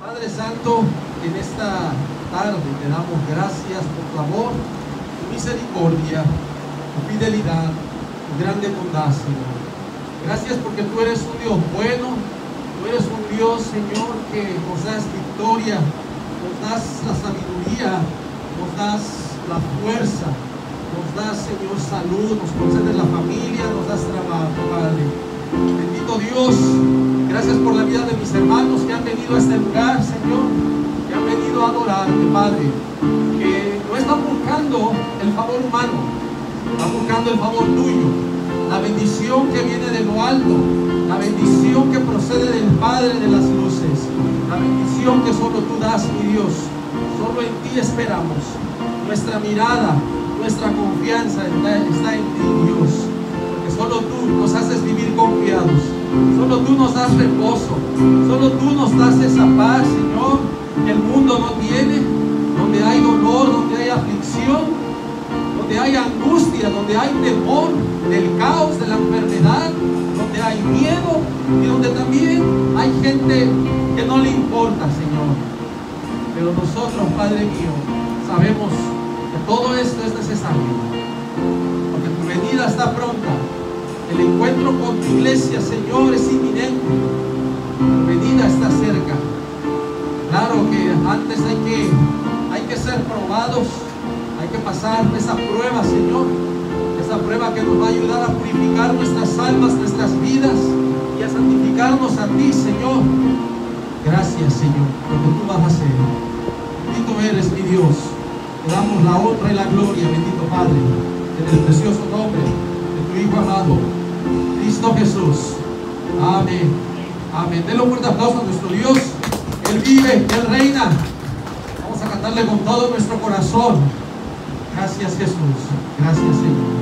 Padre Santo, en esta tarde te damos gracias por tu amor, tu misericordia, tu fidelidad, tu grande bondad, Señor. Gracias porque tú eres un Dios bueno, tú eres un Dios, Señor, que nos das victoria, nos das la sabiduría, nos das la fuerza, nos das, Señor, salud, nos concedes la familia, nos das trabajo, Padre. Bendito Dios, gracias por la vida de mis hermanos que han venido a este lugar, Señor, que han venido a adorarte, Padre, que no están buscando el favor humano, están buscando el favor tuyo, la bendición que viene de lo alto, la bendición que procede del Padre de las luces, la bendición que solo tú das, mi Dios. Solo en ti esperamos. Nuestra mirada, nuestra confianza está en ti, Dios, porque solo tú nos haces vivir confiados, solo tú nos das reposo, solo tú nos das esa paz, Señor, que el mundo no tiene, donde hay dolor, donde hay aflicción, donde hay angustia, donde hay temor del caos, de la enfermedad, donde hay miedo y donde también hay gente que no le importa, Señor. Pero nosotros, Padre mío, sabemos que todo esto es necesario, porque tu venida está pronta, el encuentro con tu iglesia, Señor, es inminente, tu venida está cerca. Claro que antes hay que ser probados, hay que pasar esa prueba, Señor, esa prueba que nos va a ayudar a purificar nuestras almas, nuestras vidas y a santificarnos a ti, Señor. Gracias, Señor, por lo que tú vas a hacer. Bendito eres, mi Dios. Te damos la honra y la gloria, bendito Padre, en el precioso nombre de tu Hijo amado, Cristo Jesús. Amén. Amén. Denle un fuerte aplauso a nuestro Dios. Él vive, Él reina. Vamos a cantarle con todo nuestro corazón. Gracias, Jesús. Gracias, Señor.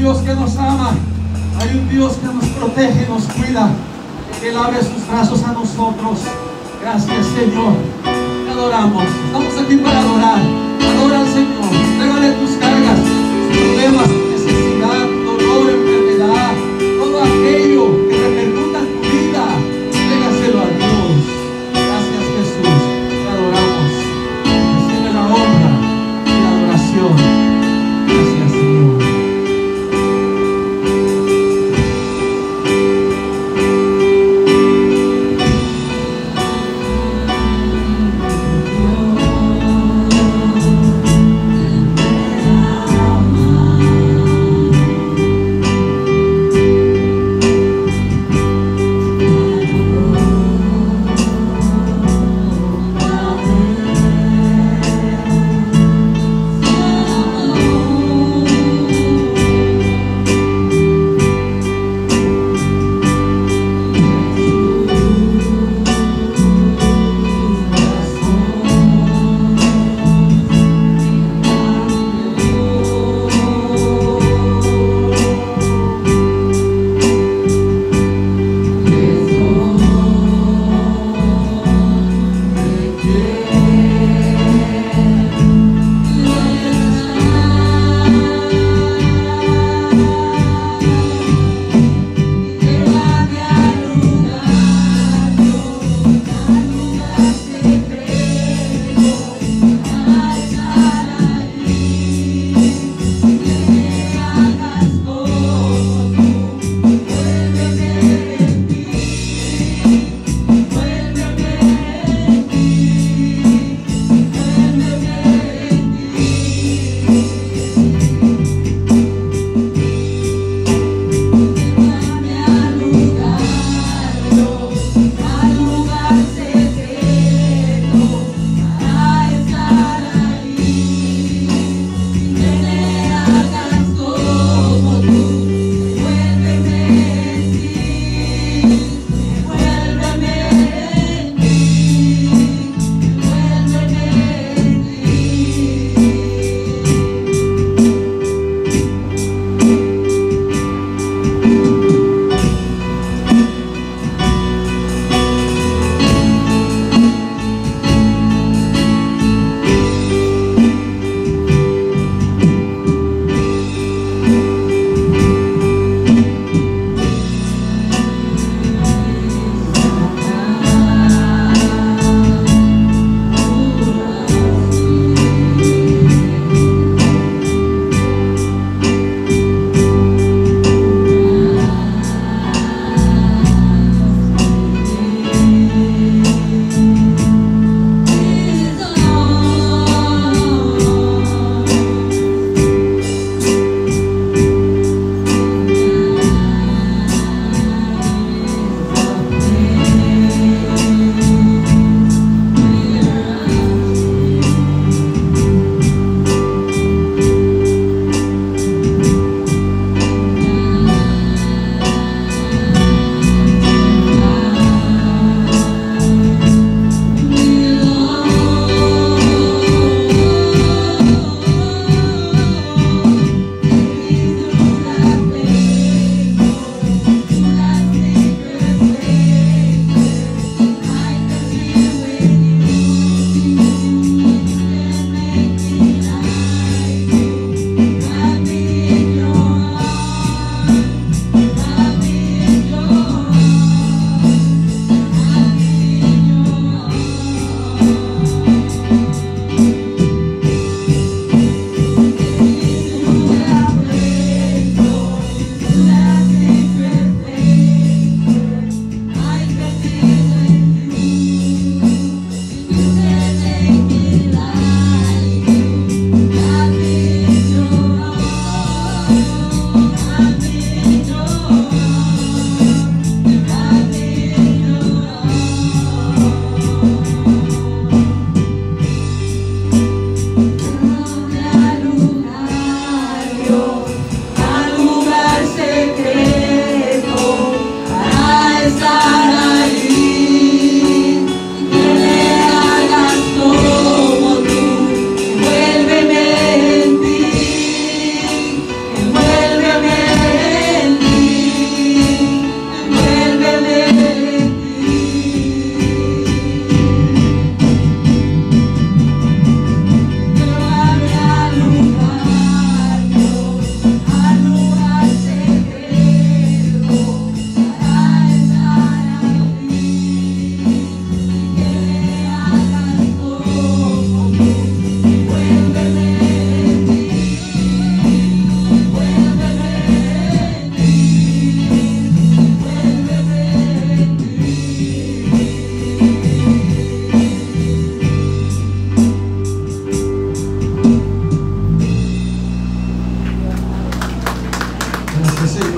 Dios que nos ama, hay un Dios que nos protege, nos cuida. Él abre sus brazos a nosotros. Gracias, Señor. Te adoramos. Estamos aquí para adorar. Adora al Señor. Entrégale tus cargas, tus problemas, tu necesidad, tu dolor, enfermedad, todo aquello que repercuta en tu vida. Entrégaselo a Dios. Gracias, Jesús. Te adoramos. Recibe la honra y la adoración. Gracias, Señor.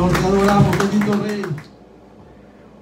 Señor, te adoramos, bendito Rey.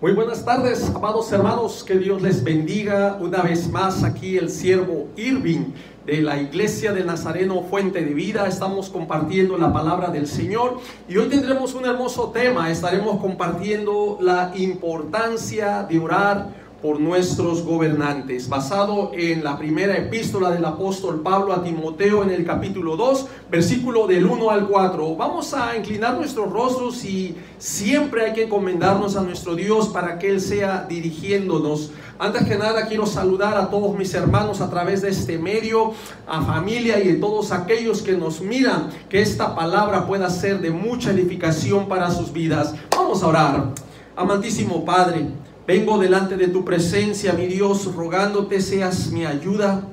Muy buenas tardes, amados hermanos, que Dios les bendiga una vez más. Aquí el siervo Irving de la Iglesia del Nazareno Fuente de Vida. Estamos compartiendo la palabra del Señor y hoy tendremos un hermoso tema. Estaremos compartiendo la importancia de orar por nuestros gobernantes, basado en la primera epístola del apóstol Pablo a Timoteo en el capítulo 2, versículo del 1 al 4. Vamos a inclinar nuestros rostros y siempre hay que encomendarnos a nuestro Dios para que Él sea dirigiéndonos. Antes que nada quiero saludar a todos mis hermanos a través de este medio, a familia y a todos aquellos que nos miran, que esta palabra pueda ser de mucha edificación para sus vidas. Vamos a orar. Amantísimo Padre, vengo delante de tu presencia, mi Dios, rogándote seas mi ayuda,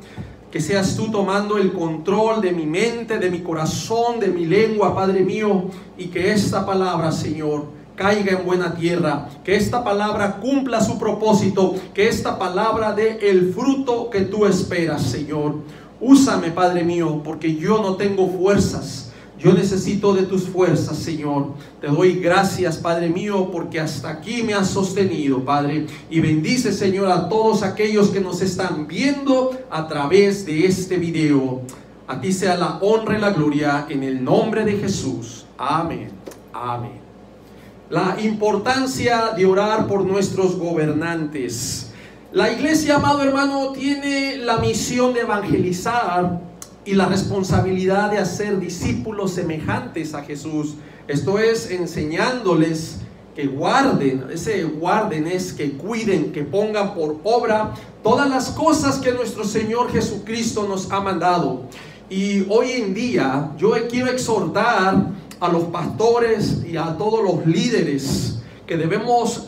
que seas tú tomando el control de mi mente, de mi corazón, de mi lengua, Padre mío, y que esta palabra, Señor, caiga en buena tierra, que esta palabra cumpla su propósito, que esta palabra dé el fruto que tú esperas, Señor. Úsame, Padre mío, porque yo no tengo fuerzas. Yo necesito de tus fuerzas, Señor. Te doy gracias, Padre mío, porque hasta aquí me has sostenido, Padre. Y bendice, Señor, a todos aquellos que nos están viendo a través de este video. A ti sea la honra y la gloria en el nombre de Jesús. Amén. Amén. La importancia de orar por nuestros gobernantes. La iglesia, amado hermano, tiene la misión de evangelizar y la responsabilidad de hacer discípulos semejantes a Jesús. Esto es, enseñándoles que guarden, ese guarden es que cuiden, que pongan por obra todas las cosas que nuestro Señor Jesucristo nos ha mandado. Y hoy en día yo quiero exhortar a los pastores y a todos los líderes que debemos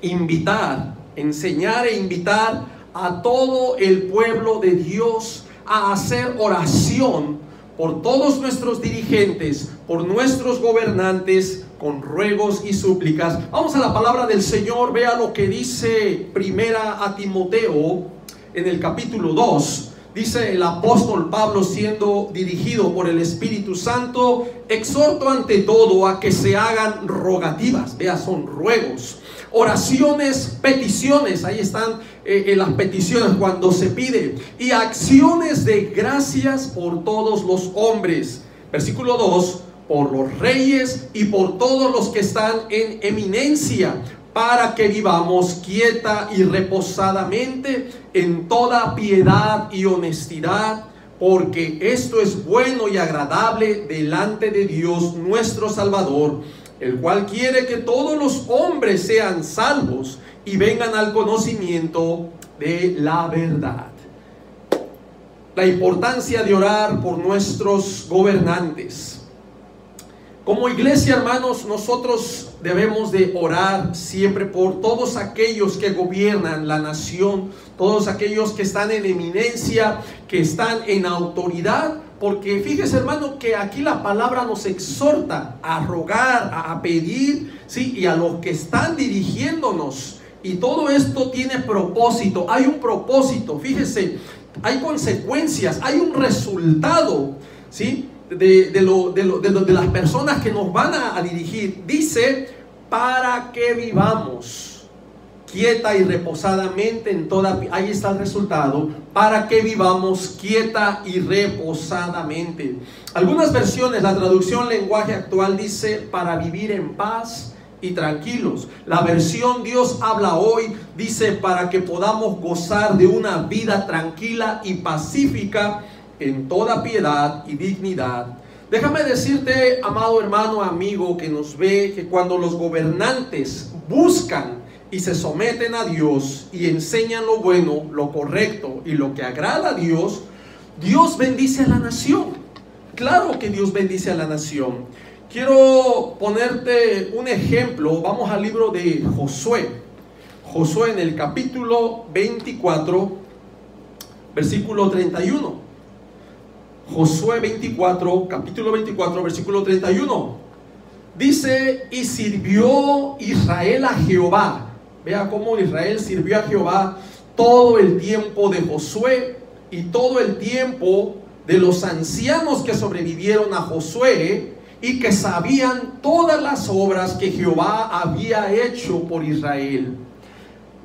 invitar, enseñar e invitar a todo el pueblo de Dios a hacer oración por todos nuestros dirigentes, por nuestros gobernantes, con ruegos y súplicas. Vamos a la palabra del Señor. Vea lo que dice primera a Timoteo en el capítulo 2. Dice el apóstol Pablo, siendo dirigido por el Espíritu Santo: exhorto ante todo a que se hagan rogativas. Vea, son ruegos, oraciones, peticiones. Ahí están las peticiones cuando se pide, y acciones de gracias por todos los hombres. Versículo 2: por los reyes y por todos los que están en eminencia, para que vivamos quieta y reposadamente en toda piedad y honestidad, porque esto es bueno y agradable delante de Dios nuestro Salvador, el cual quiere que todos los hombres sean salvos y vengan al conocimiento de la verdad. La importancia de orar por nuestros gobernantes. Como iglesia, hermanos, nosotros debemos de orar siempre por todos aquellos que gobiernan la nación, todos aquellos que están en eminencia, que están en autoridad, porque fíjese, hermano, que aquí la palabra nos exhorta a rogar, a pedir, ¿sí? Y a los que están dirigiéndonos. Y todo esto tiene propósito, hay un propósito, fíjese, hay consecuencias, hay un resultado, ¿sí? De las personas que nos van a dirigir. Dice, para que vivamos quieta y reposadamente en toda... Ahí está el resultado, para que vivamos quieta y reposadamente. Algunas versiones, la traducción lenguaje actual dice, para vivir en paz y tranquilos. La versión Dios habla hoy dice, para que podamos gozar de una vida tranquila y pacífica en toda piedad y dignidad. Déjame decirte, amado hermano, amigo que nos ve, que cuando los gobernantes buscan y se someten a Dios y enseñan lo bueno, lo correcto y lo que agrada a Dios, Dios bendice a la nación. Claro que Dios bendice a la nación. Quiero ponerte un ejemplo. Vamos al libro de Josué. Josué en el capítulo 24, versículo 31. Josué 24, capítulo 24, versículo 31. Dice, y sirvió Israel a Jehová. Vea cómo Israel sirvió a Jehová todo el tiempo de Josué y todo el tiempo de los ancianos que sobrevivieron a Josué, y que sabían todas las obras que Jehová había hecho por Israel.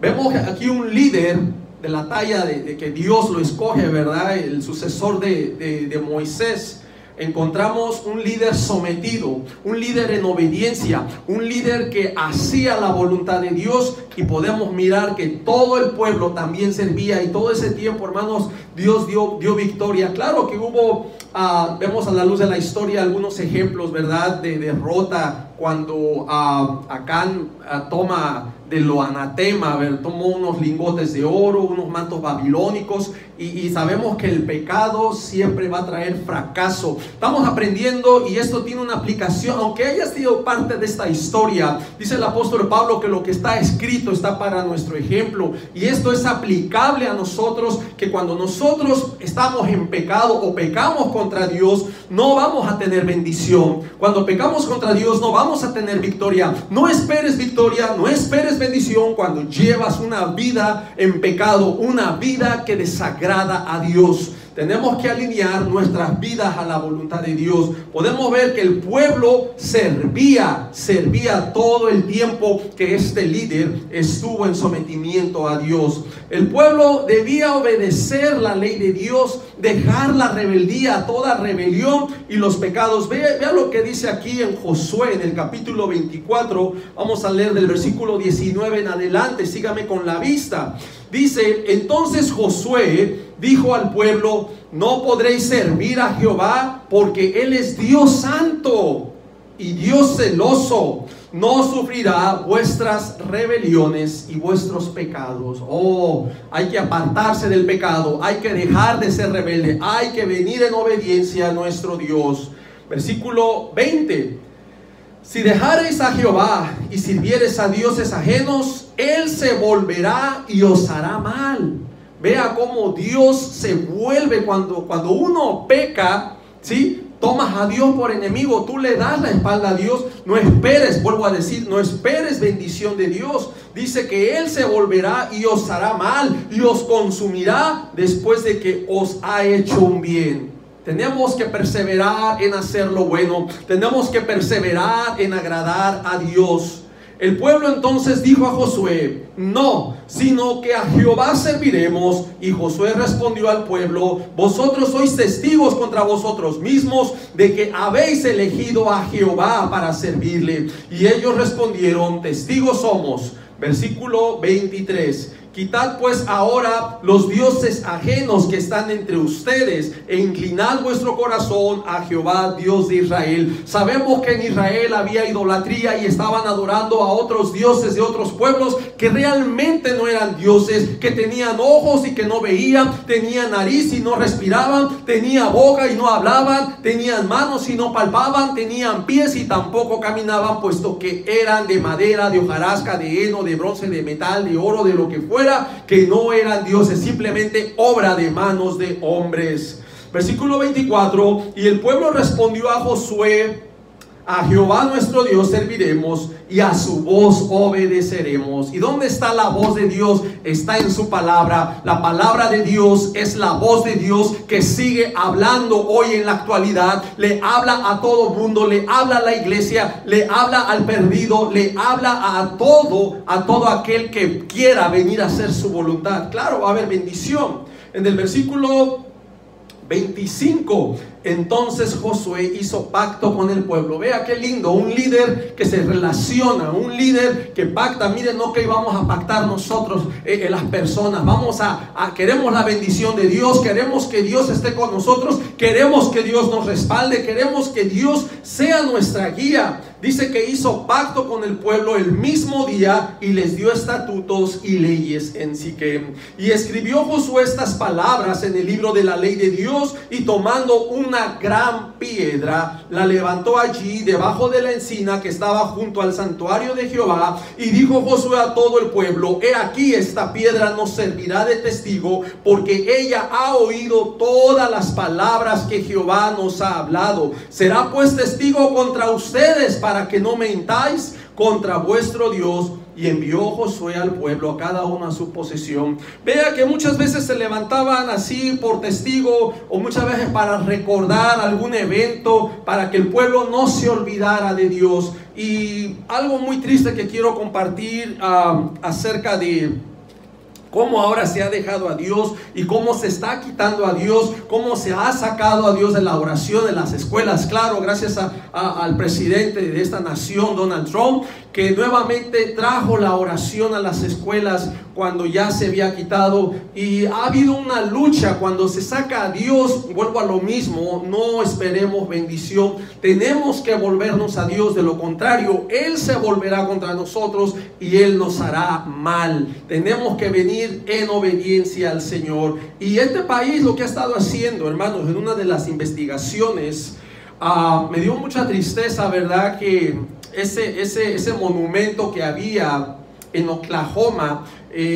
Vemos aquí un líder de la talla de que Dios lo escoge, ¿verdad? El sucesor de Moisés. Encontramos un líder sometido, un líder en obediencia, un líder que hacía la voluntad de Dios, y podemos mirar que todo el pueblo también servía, y todo ese tiempo, hermanos, Dios dio victoria. Claro que hubo, vemos a la luz de la historia algunos ejemplos, ¿verdad?, de derrota, cuando Acán toma de lo anatema, tomó unos lingotes de oro, unos mantos babilónicos, y sabemos que el pecado siempre va a traer fracaso. Estamos aprendiendo, y esto tiene una aplicación, aunque haya sido parte de esta historia. Dice el apóstol Pablo que lo que está escrito está para nuestro ejemplo, y esto es aplicable a nosotros, que cuando nosotros estamos en pecado o pecamos contra Dios, no vamos a tener bendición. Cuando pecamos contra Dios, no vamos a tener victoria. No esperes victoria, no esperes bendición cuando llevas una vida en pecado, una vida que desagrada a Dios. Tenemos que alinear nuestras vidas a la voluntad de Dios. Podemos ver que el pueblo servía todo el tiempo que este líder estuvo en sometimiento a Dios. El pueblo debía obedecer la ley de Dios, dejar la rebeldía, toda rebelión y los pecados. Vea lo que dice aquí en Josué, en el capítulo 24. Vamos a leer del versículo 19 en adelante. Sígame con la vista. Dice: entonces Josué dijo al pueblo: no podréis servir a Jehová, porque Él es Dios santo y Dios celoso. No sufrirá vuestras rebeliones y vuestros pecados. Hay que apartarse del pecado, hay que dejar de ser rebelde, hay que venir en obediencia a nuestro Dios. Versículo 20: si dejareis a Jehová y sirviereis a dioses ajenos, Él se volverá y os hará mal. Vea cómo Dios se vuelve cuando uno peca, ¿sí? Tomas a Dios por enemigo, tú le das la espalda a Dios. No esperes, vuelvo a decir, no esperes bendición de Dios. Dice que Él se volverá y os hará mal, y os consumirá después de que os ha hecho un bien. Tenemos que perseverar en hacer lo bueno. Tenemos que perseverar en agradar a Dios. El pueblo entonces dijo a Josué: no, sino que a Jehová serviremos. Y Josué respondió al pueblo: vosotros sois testigos contra vosotros mismos de que habéis elegido a Jehová para servirle. Y ellos respondieron: testigos somos. Versículo 23: quitad pues ahora los dioses ajenos que están entre ustedes, e inclinad vuestro corazón a Jehová, Dios de Israel. Sabemos que en Israel había idolatría y estaban adorando a otros dioses de otros pueblos que realmente no eran dioses, que tenían ojos y que no veían, tenían nariz y no respiraban, tenían boca y no hablaban, tenían manos y no palpaban, tenían pies y tampoco caminaban, puesto que eran de madera, de hojarasca, de heno, de bronce, de metal, de oro, de lo que fuera, que no eran dioses, simplemente obra de manos de hombres. Versículo 24: y el pueblo respondió a Josué: a Jehová nuestro Dios serviremos, y a su voz obedeceremos. ¿Y dónde está la voz de Dios? Está en su palabra. La palabra de Dios es la voz de Dios que sigue hablando hoy en la actualidad. Le habla a todo mundo, le habla a la iglesia, le habla al perdido, le habla a todo aquel que quiera venir a hacer su voluntad. Claro, va a haber bendición. En el versículo 25: entonces Josué hizo pacto con el pueblo. Vea qué lindo, un líder que se relaciona, un líder que pacta. Miren, no que vamos a pactar nosotros, las personas. Queremos la bendición de Dios, queremos que Dios esté con nosotros, queremos que Dios nos respalde, queremos que Dios sea nuestra guía. Dice que hizo pacto con el pueblo el mismo día y les dio estatutos y leyes en Siquem. Y escribió Josué estas palabras en el libro de la ley de Dios, y tomando una gran piedra, la levantó allí debajo de la encina que estaba junto al santuario de Jehová. Y dijo Josué a todo el pueblo: he aquí, esta piedra nos servirá de testigo, porque ella ha oído todas las palabras que Jehová nos ha hablado. Será pues testigo contra ustedes, para que no mentáis contra vuestro Dios. y envió Josué al pueblo, a cada uno a su posesión. Vea que muchas veces se levantaban así por testigo, o muchas veces para recordar algún evento, para que el pueblo no se olvidara de Dios. Y algo muy triste que quiero compartir acerca de cómo ahora se ha dejado a Dios y cómo se está quitando a Dios, cómo se ha sacado a Dios de la oración de las escuelas. Claro, gracias al presidente de esta nación, Donald Trump, que nuevamente trajo la oración a las escuelas cuando ya se había quitado. Y ha habido una lucha cuando se saca a Dios. Vuelvo a lo mismo, no esperemos bendición, tenemos que volvernos a Dios. De lo contrario, Él se volverá contra nosotros y Él nos hará mal. Tenemos que venir en obediencia al Señor. Y este país lo que ha estado haciendo, hermanos, en una de las investigaciones, me dio mucha tristeza, ¿verdad? Que ese monumento que había en Oklahoma,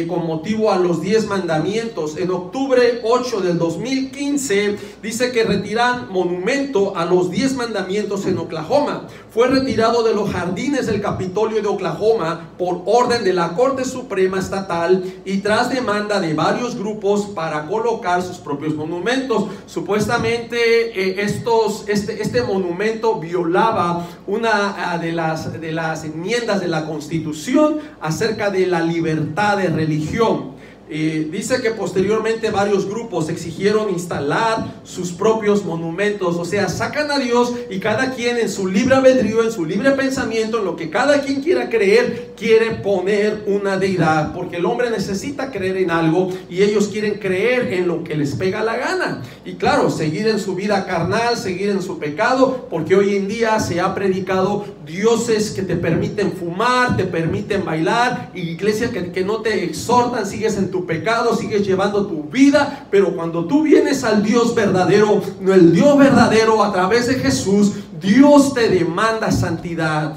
con motivo a los 10 mandamientos, en octubre 8 del 2015, dice que retiran monumento a los 10 mandamientos en Oklahoma. Fue retirado de los jardines del Capitolio de Oklahoma por orden de la Corte Suprema Estatal y tras demanda de varios grupos para colocar sus propios monumentos. Supuestamente este monumento violaba una de las enmiendas de la Constitución acerca de la libertad de religión. Dice que posteriormente varios grupos exigieron instalar sus propios monumentos, o sea, sacan a Dios y cada quien en su libre albedrío, en su libre pensamiento, en lo que cada quien quiera creer, quiere poner una deidad, porque el hombre necesita creer en algo y ellos quieren creer en lo que les pega la gana. Y claro, seguir en su vida carnal, seguir en su pecado, porque hoy en día se ha predicado dioses que te permiten fumar, te permiten bailar, y iglesias que no te exhortan, sigues en tu pecado, sigues llevando tu vida. Pero cuando tú vienes al Dios verdadero, no, el Dios verdadero a través de Jesús, Dios te demanda santidad.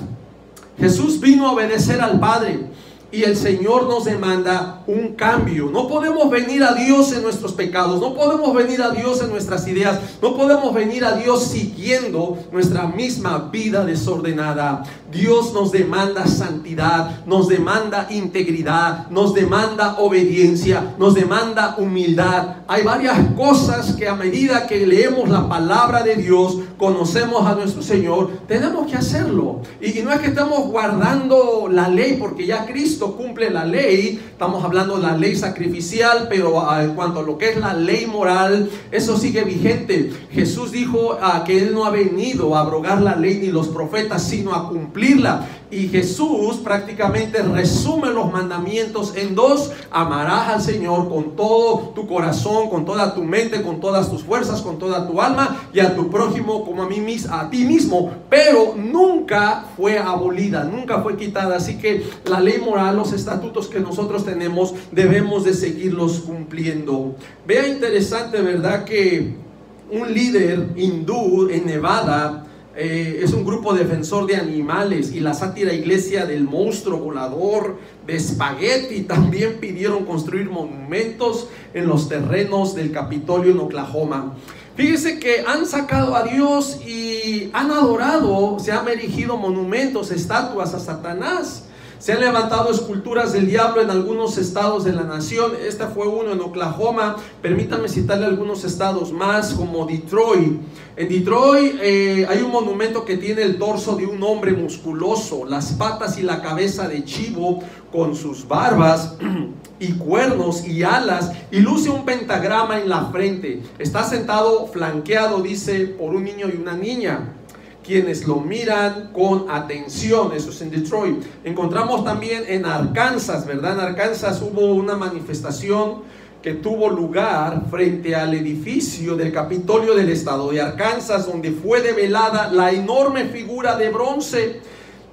Jesús vino a obedecer al Padre y el Señor nos demanda un cambio. No podemos venir a Dios en nuestros pecados, no podemos venir a Dios en nuestras ideas, no podemos venir a Dios siguiendo nuestra misma vida desordenada. Dios nos demanda santidad, nos demanda integridad, nos demanda obediencia, nos demanda humildad. Hay varias cosas que a medida que leemos la palabra de Dios, conocemos a nuestro Señor, tenemos que hacerlo. Y no es que estamos guardando la ley porque ya Cristo cumple la ley. Estamos hablando de la ley sacrificial, pero en cuanto a lo que es la ley moral, eso sigue vigente. Jesús dijo que Él no ha venido a abrogar la ley ni los profetas, sino a cumplirla. Y Jesús prácticamente resume los mandamientos en dos: amarás al Señor con todo tu corazón, con toda tu mente, con todas tus fuerzas, con toda tu alma, y a tu prójimo como a ti mismo. Pero nunca fue abolida, nunca fue quitada. Así que la ley moral, los estatutos que nosotros tenemos, debemos de seguirlos cumpliendo. Vea, interesante, ¿verdad? Que un líder hindú en Nevada, es un grupo defensor de animales, y la sátira iglesia del monstruo volador de espagueti también pidieron construir monumentos en los terrenos del Capitolio en Oklahoma. Fíjese que han sacado a Dios y han adorado, se han erigido monumentos, estatuas a Satanás. Se han levantado esculturas del diablo en algunos estados de la nación. Este fue uno en Oklahoma. Permítanme citarle algunos estados más, como Detroit. En Detroit hay un monumento que tiene el torso de un hombre musculoso, las patas y la cabeza de chivo, con sus barbas y cuernos y alas, y luce un pentagrama en la frente. Está sentado, flanqueado, dice, por un niño y una niña, quienes lo miran con atención. Eso es en Detroit. Encontramos también en Arkansas, ¿verdad? En Arkansas hubo una manifestación que tuvo lugar frente al edificio del Capitolio del estado de Arkansas, donde fue develada la enorme figura de bronce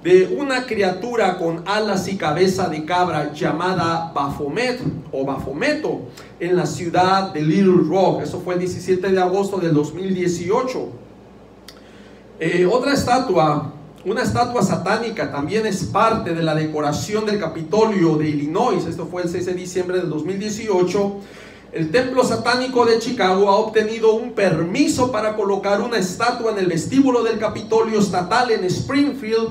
de una criatura con alas y cabeza de cabra llamada Baphomet o Baphometo, en la ciudad de Little Rock. Eso fue el 17 de agosto del 2018. Otra estatua, una estatua satánica, también es parte de la decoración del Capitolio de Illinois. Esto fue el 6 de diciembre del 2018. El templo satánico de Chicago ha obtenido un permiso para colocar una estatua en el vestíbulo del Capitolio estatal en Springfield,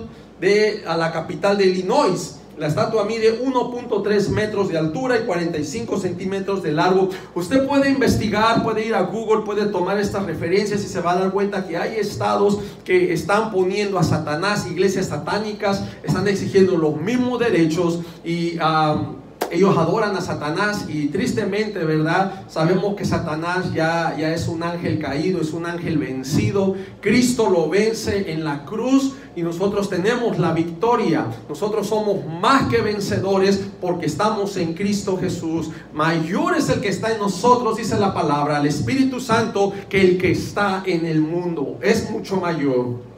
a la capital de Illinois. La estatua mide 1.3 metros de altura y 45 centímetros de largo. Usted puede investigar, puede ir a Google, puede tomar estas referencias y se va a dar cuenta que hay estados que están poniendo a Satanás, iglesias satánicas, están exigiendo los mismos derechos y ellos adoran a Satanás y tristemente, ¿verdad? Sabemos que Satanás ya es un ángel caído, es un ángel vencido. Cristo lo vence en la cruz y nosotros tenemos la victoria. Nosotros somos más que vencedores porque estamos en Cristo Jesús. Mayor es el que está en nosotros, dice la palabra, el Espíritu Santo, que el que está en el mundo. Es mucho mayor.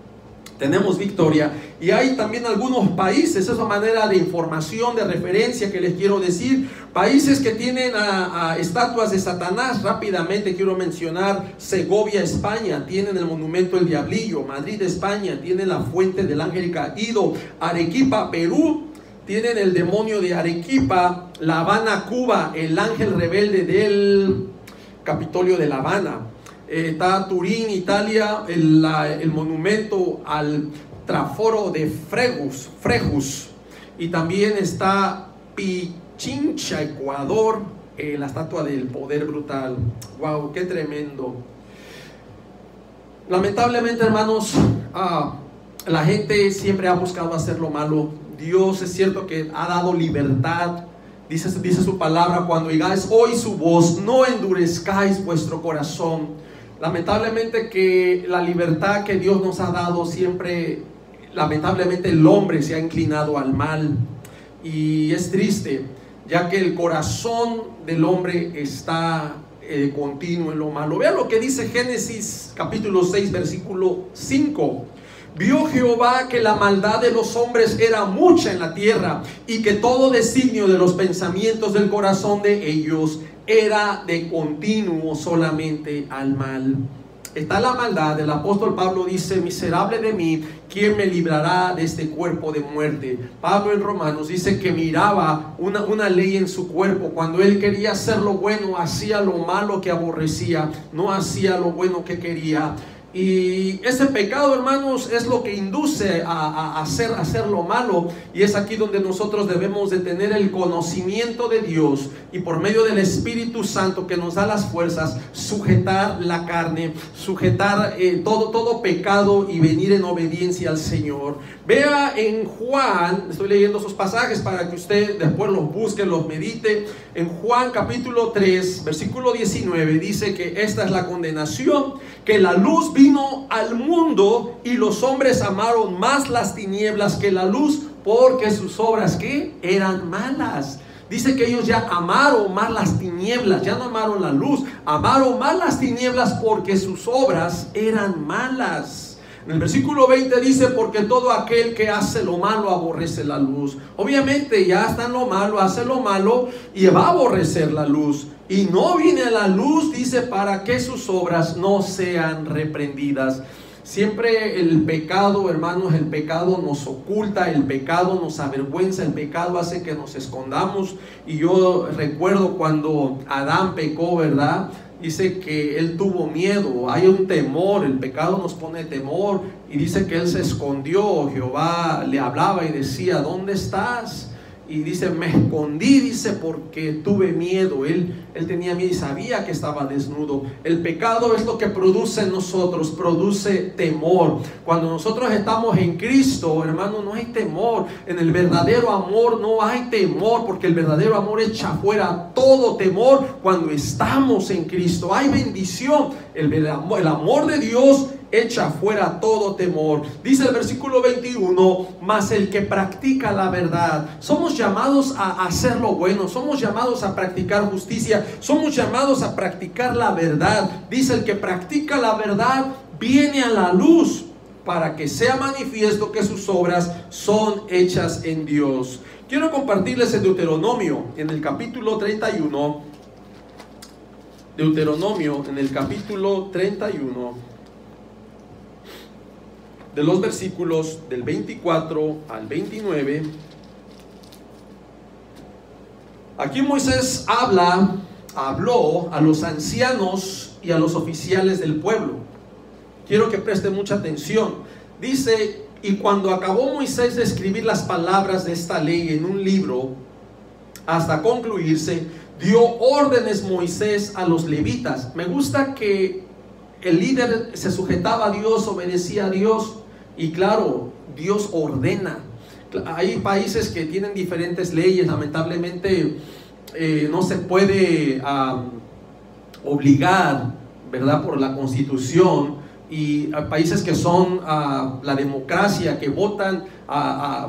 Tenemos victoria. Y hay también algunos países, esa manera de información, de referencia que les quiero decir, países que tienen a estatuas de Satanás. Rápidamente quiero mencionar Segovia, España, tienen el monumento del Diablillo. Madrid, España, tienen la fuente del ángel caído. Arequipa, Perú, tienen el demonio de Arequipa. La Habana, Cuba, el ángel rebelde del Capitolio de La Habana. Está Turín, Italia, el monumento al Traforo de Frejus, y también está Pichincha, Ecuador, la estatua del poder brutal. Wow, qué tremendo. Lamentablemente, hermanos, la gente siempre ha buscado hacer lo malo. Dios es cierto que ha dado libertad. Dice su palabra: cuando oigáis hoy su voz, no endurezcáis vuestro corazón. Lamentablemente que la libertad que Dios nos ha dado siempre, lamentablemente el hombre se ha inclinado al mal, y es triste, ya que el corazón del hombre está continuo en lo malo. Vea lo que dice Génesis capítulo 6 versículo 5. Vio Jehová que la maldad de los hombres era mucha en la tierra, y que todo designio de los pensamientos del corazón de ellos era de continuo solamente al mal. Está la maldad. El apóstol Pablo dice: miserable de mí, ¿quién me librará de este cuerpo de muerte? Pablo en Romanos dice que miraba una ley en su cuerpo. Cuando él quería hacer lo bueno, hacía lo malo que aborrecía, no hacía lo bueno que quería. Y ese pecado, hermanos, es lo que induce a hacer lo malo. Y es aquí donde nosotros debemos de tener el conocimiento de Dios, y por medio del Espíritu Santo que nos da las fuerzas, sujetar la carne, sujetar todo pecado y venir en obediencia al Señor. Vea en Juan, estoy leyendo esos pasajes para que usted después los busque, los medite. En Juan capítulo 3 versículo 19 dice que esta es la condenación: que la luz vino al mundo y los hombres amaron más las tinieblas que la luz, porque sus obras, ¿qué? Eran malas. Dice que ellos ya amaron más las tinieblas, ya no amaron la luz, amaron más las tinieblas porque sus obras eran malas. En el versículo 20 dice: porque todo aquel que hace lo malo aborrece la luz. Obviamente ya está en lo malo, hace lo malo y va a aborrecer la luz. Y no viene a la luz, dice, para que sus obras no sean reprendidas. Siempre el pecado, hermanos, el pecado nos oculta, el pecado nos avergüenza, el pecado hace que nos escondamos. Y yo recuerdo cuando Adán pecó, ¿verdad? Dice que él tuvo miedo, hay un temor, el pecado nos pone temor, y dice que él se escondió. Jehová le hablaba y decía: ¿dónde estás? Y dice: me escondí, dice, porque tuve miedo. Él tenía miedo y sabía que estaba desnudo. El pecado es lo que produce en nosotros, produce temor. Cuando nosotros estamos en Cristo, hermano, no hay temor. En el verdadero amor no hay temor, porque el verdadero amor echa fuera todo temor. Cuando estamos en Cristo hay bendición. El amor de Dios echa fuera todo temor. Dice el versículo 21: mas el que practica la verdad. Somos llamados a hacer lo bueno, somos llamados a practicar justicia, somos llamados a practicar la verdad. Dice: el que practica la verdad viene a la luz, para que sea manifiesto que sus obras son hechas en Dios. Quiero compartirles en Deuteronomio, en el capítulo 31. Deuteronomio, en el capítulo 31, de los versículos del 24 al 29. Aquí Moisés habló a los ancianos y a los oficiales del pueblo. Quiero que presten mucha atención. Dice: y cuando acabó Moisés de escribir las palabras de esta ley en un libro, hasta concluirse, dio órdenes Moisés a los levitas. Me gusta que el líder se sujetaba a Dios, obedecía a Dios, y claro, Dios ordena. Hay países que tienen diferentes leyes, lamentablemente no se puede obligar, ¿verdad?, por la Constitución, y hay países que son la democracia, que votan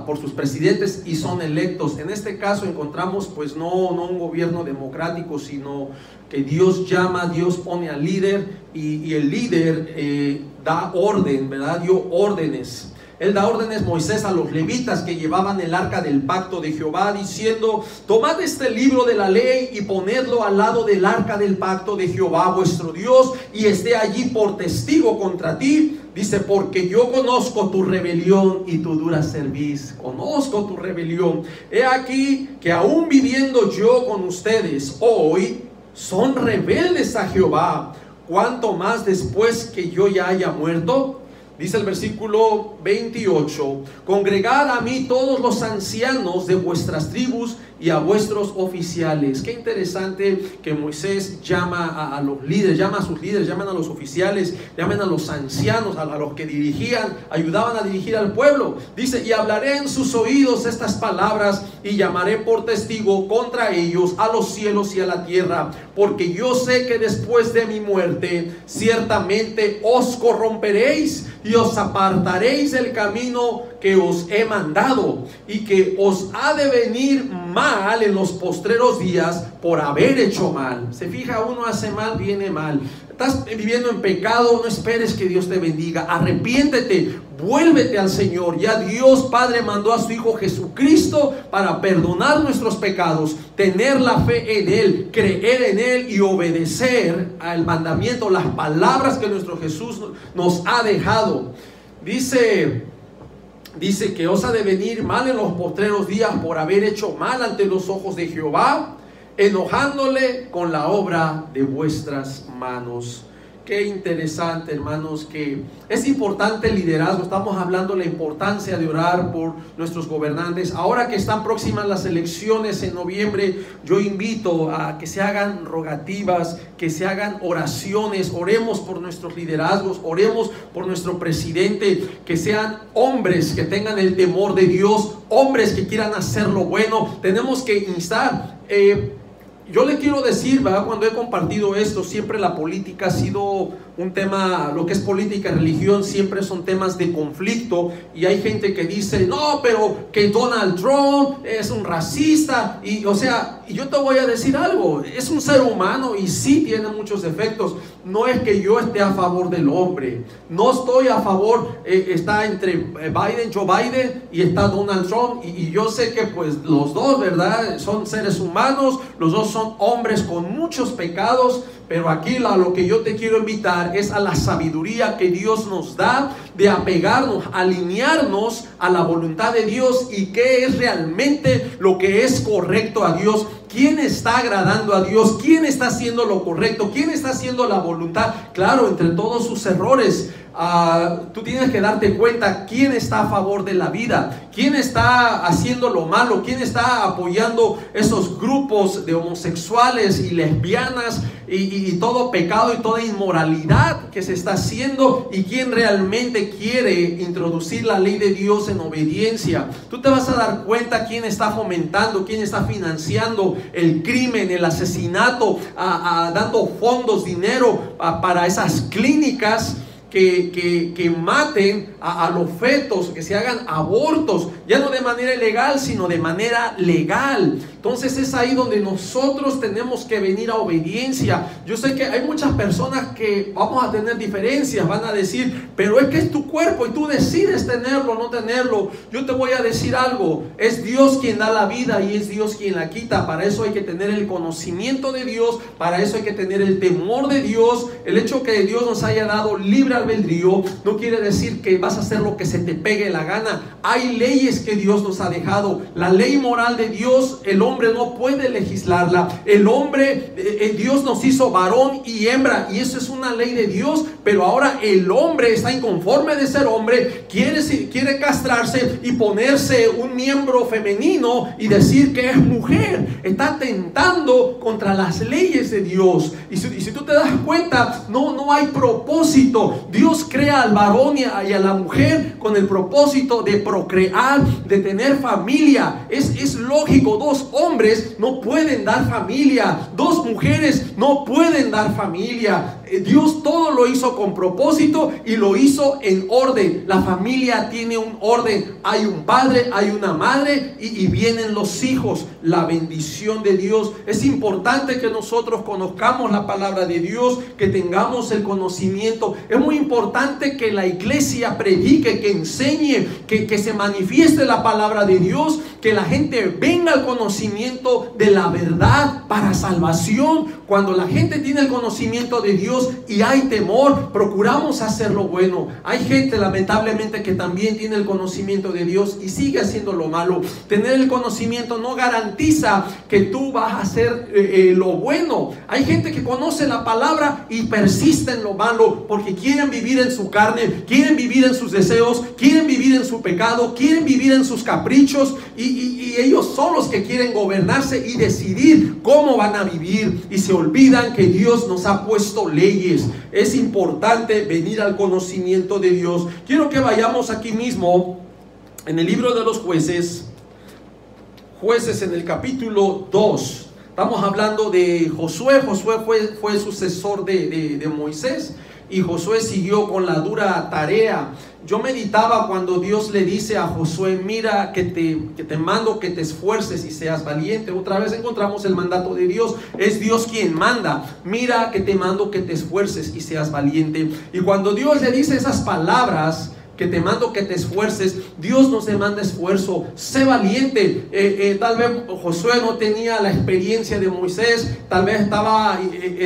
por sus presidentes y son electos. En este caso encontramos pues no un gobierno democrático, sino que Dios llama, Dios pone al líder, y el líder da orden, ¿verdad? Dio órdenes. Él da órdenes, Moisés, a los levitas que llevaban el arca del pacto de Jehová, diciendo: tomad este libro de la ley y ponedlo al lado del arca del pacto de Jehová vuestro Dios, y esté allí por testigo contra ti. Dice: porque yo conozco tu rebelión y tu dura cerviz. Conozco tu rebelión. He aquí que aún viviendo yo con ustedes hoy, son rebeldes a Jehová. ¿Cuánto más después que yo ya haya muerto? Dice el versículo 28: congregad a mí todos los ancianos de vuestras tribus y a vuestros oficiales. Qué interesante que Moisés llama a los líderes, llama a sus líderes, llaman a los oficiales, llaman a los ancianos, a los que dirigían, ayudaban a dirigir al pueblo. Dice: y hablaré en sus oídos estas palabras, y llamaré por testigo contra ellos a los cielos y a la tierra, porque yo sé que después de mi muerte ciertamente os corromperéis y os apartaréis del camino que os he mandado, y que os ha de venir mal en los postreros días por haber hecho mal. Se fija, uno hace mal, viene mal. Estás viviendo en pecado, no esperes que Dios te bendiga. Arrepiéntete, vuélvete al Señor. Ya Dios Padre mandó a su Hijo Jesucristo para perdonar nuestros pecados, tener la fe en Él, creer en Él y obedecer al mandamiento, las palabras que nuestro Jesús nos ha dejado. Dice que os ha de venir mal en los postreros días por haber hecho mal ante los ojos de Jehová, enojándole con la obra de vuestras manos. Qué interesante, hermanos, que es importante el liderazgo. Estamos hablando de la importancia de orar por nuestros gobernantes. Ahora que están próximas las elecciones en noviembre, yo invito a que se hagan rogativas, que se hagan oraciones. Oremos por nuestros liderazgos, oremos por nuestro presidente, que sean hombres que tengan el temor de Dios, hombres que quieran hacer lo bueno. Tenemos que instar. Yo le quiero decir, ¿verdad?, cuando he compartido esto, siempre la política ha sido un tema, lo que es política y religión siempre son temas de conflicto, y hay gente que dice: no, pero que Donald Trump es un racista, y yo te voy a decir algo, es un ser humano y sí tiene muchos defectos. No es que yo esté a favor del hombre, no estoy a favor, está entre Joe Biden y está Donald Trump, y yo sé que pues los dos, ¿verdad?, son seres humanos, los dos son hombres con muchos pecados. Pero aquí lo que yo te quiero invitar es a la sabiduría que Dios nos da, de apegarnos, alinearnos a la voluntad de Dios, y qué es realmente lo que es correcto a Dios. ¿Quién está agradando a Dios? ¿Quién está haciendo lo correcto? ¿Quién está haciendo la voluntad? Claro, entre todos sus errores, tú tienes que darte cuenta quién está a favor de la vida, quién está haciendo lo malo, quién está apoyando esos grupos de homosexuales y lesbianas y todo pecado y toda inmoralidad que se está haciendo, y quién realmente quiere introducir la ley de Dios en obediencia. Tú te vas a dar cuenta quién está fomentando, quién está financiando el crimen, el asesinato, dando fondos, dinero para esas clínicas que maten a los fetos, que se hagan abortos, ya no de manera ilegal, sino de manera legal. Entonces es ahí donde nosotros tenemos que venir a obediencia. Yo sé que hay muchas personas que vamos a tener diferencias, van a decir: pero es que es tu cuerpo y tú decides tenerlo o no tenerlo. Yo te voy a decir algo: es Dios quien da la vida y es Dios quien la quita. Para eso hay que tener el conocimiento de Dios, para eso hay que tener el temor de Dios. El hecho que Dios nos haya dado libre albedrío no quiere decir que vas a hacer lo que se te pegue la gana. Hay leyes que Dios nos ha dejado. La ley moral de Dios: el hombre hombre no puede legislarla. El hombre, Dios nos hizo varón y hembra, y eso es una ley de Dios, pero ahora el hombre está inconforme de ser hombre, quiere castrarse y ponerse un miembro femenino y decir que es mujer. Está atentando contra las leyes de Dios. Y si tú te das cuenta, no hay propósito. Dios crea al varón y a la mujer con el propósito de procrear, de tener familia. Es lógico, dos hombres no pueden dar familia, dos mujeres no pueden dar familia. Dios todo lo hizo con propósito y lo hizo en orden. La familia tiene un orden. Hay un padre, hay una madre y vienen los hijos. La bendición de Dios. Es importante que nosotros conozcamos la palabra de Dios, que tengamos el conocimiento. Es muy importante que la iglesia predique, que enseñe, que se manifieste la palabra de Dios, que la gente venga al conocimiento de la verdad para salvación. Cuando la gente tiene el conocimiento de Dios y hay temor, procuramos hacer lo bueno. Hay gente lamentablemente que también tiene el conocimiento de Dios y sigue haciendo lo malo. Tener el conocimiento no garantiza que tú vas a hacer lo bueno. Hay gente que conoce la palabra y persiste en lo malo porque quieren vivir en su carne, quieren vivir en sus deseos, quieren vivir en su pecado, quieren vivir en sus caprichos, y ellos son los que quieren gobernarse y decidir cómo van a vivir, y se olvidan que Dios nos ha puesto leyes. Es importante venir al conocimiento de Dios. Quiero que vayamos aquí mismo en el libro de los Jueces en el capítulo 2. Estamos hablando de Josué. Josué fue sucesor de Moisés, y Josué siguió con la dura tarea. Yo meditaba cuando Dios le dice a Josué: mira que te mando que te esfuerces y seas valiente. Otra vez encontramos el mandato de Dios. Es Dios quien manda. Mira que te mando que te esfuerces y seas valiente. Y cuando Dios le dice esas palabras, que te mando que te esfuerces, Dios nos demanda esfuerzo. Sé valiente. Tal vez Josué no tenía la experiencia de Moisés, tal vez estaba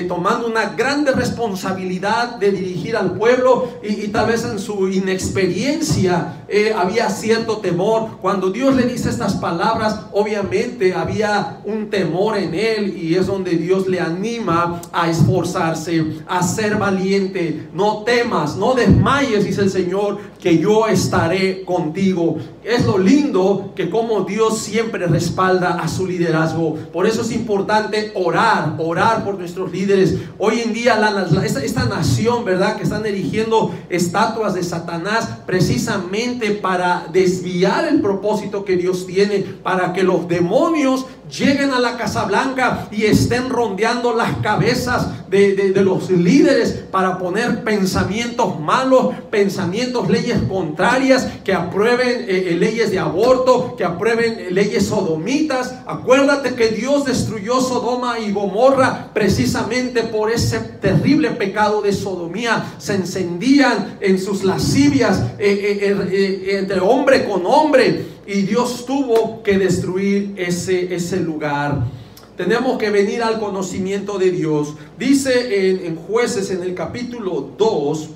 tomando una grande responsabilidad de dirigir al pueblo, y tal vez en su inexperiencia había cierto temor. Cuando Dios le dice estas palabras, obviamente había un temor en él, y es donde Dios le anima a esforzarse, a ser valiente. No temas, no desmayes, dice el Señor, que yo estaré contigo. Es lo lindo, que como Dios siempre respalda a su liderazgo. Por eso es importante orar por nuestros líderes. Hoy en día esta nación, ¿verdad?, que están erigiendo estatuas de Satanás precisamente para desviar el propósito que Dios tiene, para que los demonios lleguen a la Casa Blanca y estén rondeando las cabezas de los líderes para poner pensamientos malos, leyes contrarias, que aprueben leyes de aborto, que aprueben leyes sodomitas. Acuérdate que Dios destruyó Sodoma y Gomorra precisamente por ese terrible pecado de sodomía. Se encendían en sus lascivias entre hombre con hombre, y Dios tuvo que destruir ese lugar. Tenemos que venir al conocimiento de Dios. Dice en Jueces, en el capítulo 2,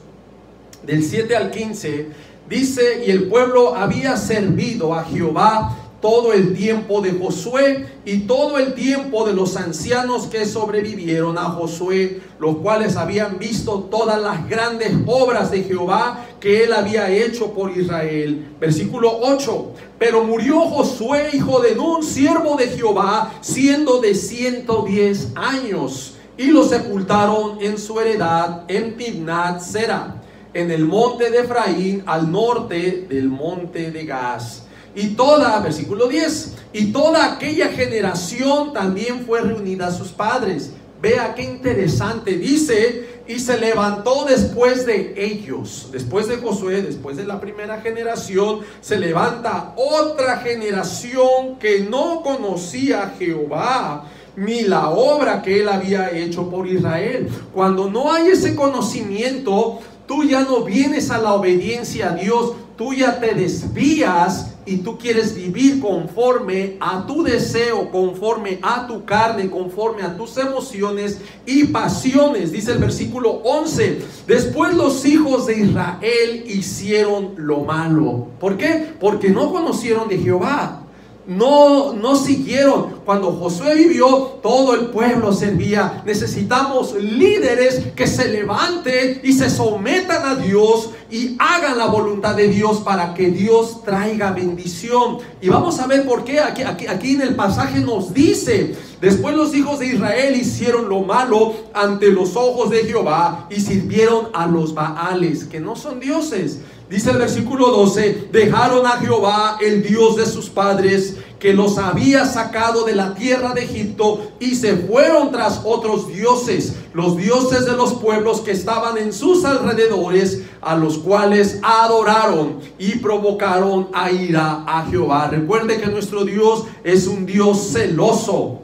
del 7 al 15, dice: y el pueblo había servido a Jehová todo el tiempo de Josué y todo el tiempo de los ancianos que sobrevivieron a Josué, los cuales habían visto todas las grandes obras de Jehová que él había hecho por Israel. Versículo 8: pero murió Josué, hijo de Nun, siervo de Jehová, siendo de 110 años, y lo sepultaron en su heredad en Timnat Sera, en el monte de Efraín, al norte del monte de Gaz. Y versículo 10, y toda aquella generación también fue reunida a sus padres. Vea qué interesante, dice: y se levantó después de ellos, después de Josué, después de la primera generación, se levanta otra generación que no conocía a Jehová, ni la obra que él había hecho por Israel. Cuando no hay ese conocimiento, tú ya no vienes a la obediencia a Dios, tú ya te desvías y tú quieres vivir conforme a tu deseo, conforme a tu carne, conforme a tus emociones y pasiones. Dice el versículo 11: después los hijos de Israel hicieron lo malo. ¿Por qué? Porque no conocieron de Jehová. no siguieron. Cuando Josué vivió, todo el pueblo servía. Necesitamos líderes que se levanten y se sometan a Dios y hagan la voluntad de Dios para que Dios traiga bendición. Y vamos a ver por qué. Aquí en el pasaje nos dice: después los hijos de Israel hicieron lo malo ante los ojos de Jehová y sirvieron a los Baales, que no son dioses. Dice el versículo 12: dejaron a Jehová, el Dios de sus padres, que los había sacado de la tierra de Egipto, y se fueron tras otros dioses, los dioses de los pueblos que estaban en sus alrededores, a los cuales adoraron y provocaron a ira a Jehová. Recuerde que nuestro Dios es un Dios celoso.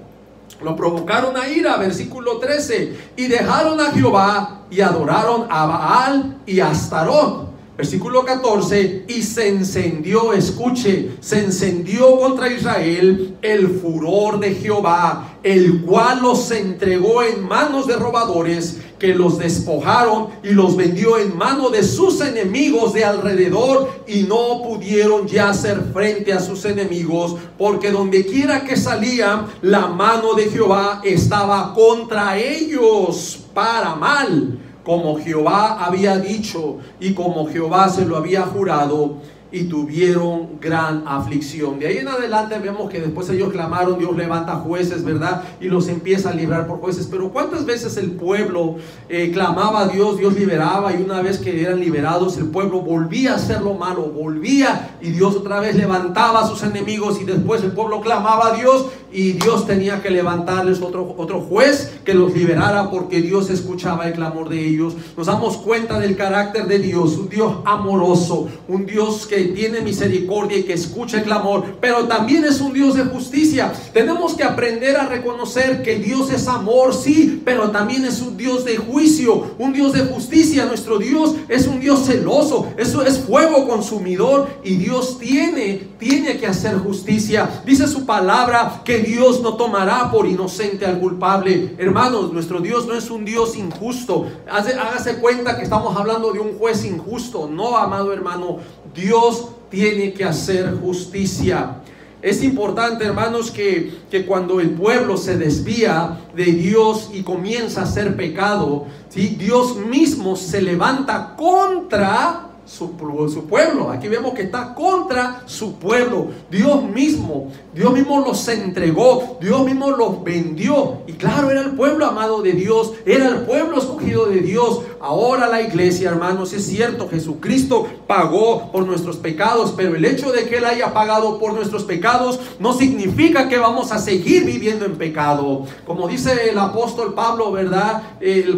Lo provocaron a ira, versículo 13, y dejaron a Jehová y adoraron a Baal y a Astarot. Versículo 14: y se encendió, escuche, se encendió contra Israel el furor de Jehová, el cual los entregó en manos de robadores, que los despojaron y los vendió en mano de sus enemigos de alrededor, y no pudieron ya hacer frente a sus enemigos, porque donde quiera que salían, la mano de Jehová estaba contra ellos para mal, como Jehová había dicho y como Jehová se lo había jurado, y tuvieron gran aflicción. De ahí en adelante vemos que después ellos clamaron, Dios levanta jueces, ¿verdad? Y los empieza a librar por jueces. Pero ¿cuántas veces el pueblo clamaba a Dios, Dios liberaba, y una vez que eran liberados, el pueblo volvía a hacer lo malo, volvía, y Dios otra vez levantaba a sus enemigos, y después el pueblo clamaba a Dios, y Dios tenía que levantarles otro juez que los liberara, porque Dios escuchaba el clamor de ellos? Nos damos cuenta del carácter de Dios, un Dios amoroso, un Dios que tiene misericordia y que escucha el clamor, pero también es un Dios de justicia. Tenemos que aprender a reconocer que Dios es amor, sí, pero también es un Dios de juicio, un Dios de justicia. Nuestro Dios es un Dios celoso, eso es fuego consumidor, y Dios tiene que hacer justicia. Dice su palabra que Dios no tomará por inocente al culpable. Hermanos, nuestro Dios no es un Dios injusto. Hágase cuenta que estamos hablando de un juez injusto. No, amado hermano, Dios tiene que hacer justicia. Es importante, hermanos, que cuando el pueblo se desvía de Dios y comienza a hacer pecado, ¿sí?, Dios mismo se levanta contra su pueblo. Aquí vemos que está contra su pueblo. Dios mismo los entregó, Dios mismo los vendió. Y claro, era el pueblo amado de Dios, era el pueblo escogido de Dios. Ahora la iglesia, hermanos, es cierto, Jesucristo pagó por nuestros pecados, pero el hecho de que Él haya pagado por nuestros pecados no significa que vamos a seguir viviendo en pecado. Como dice el apóstol Pablo, ¿verdad?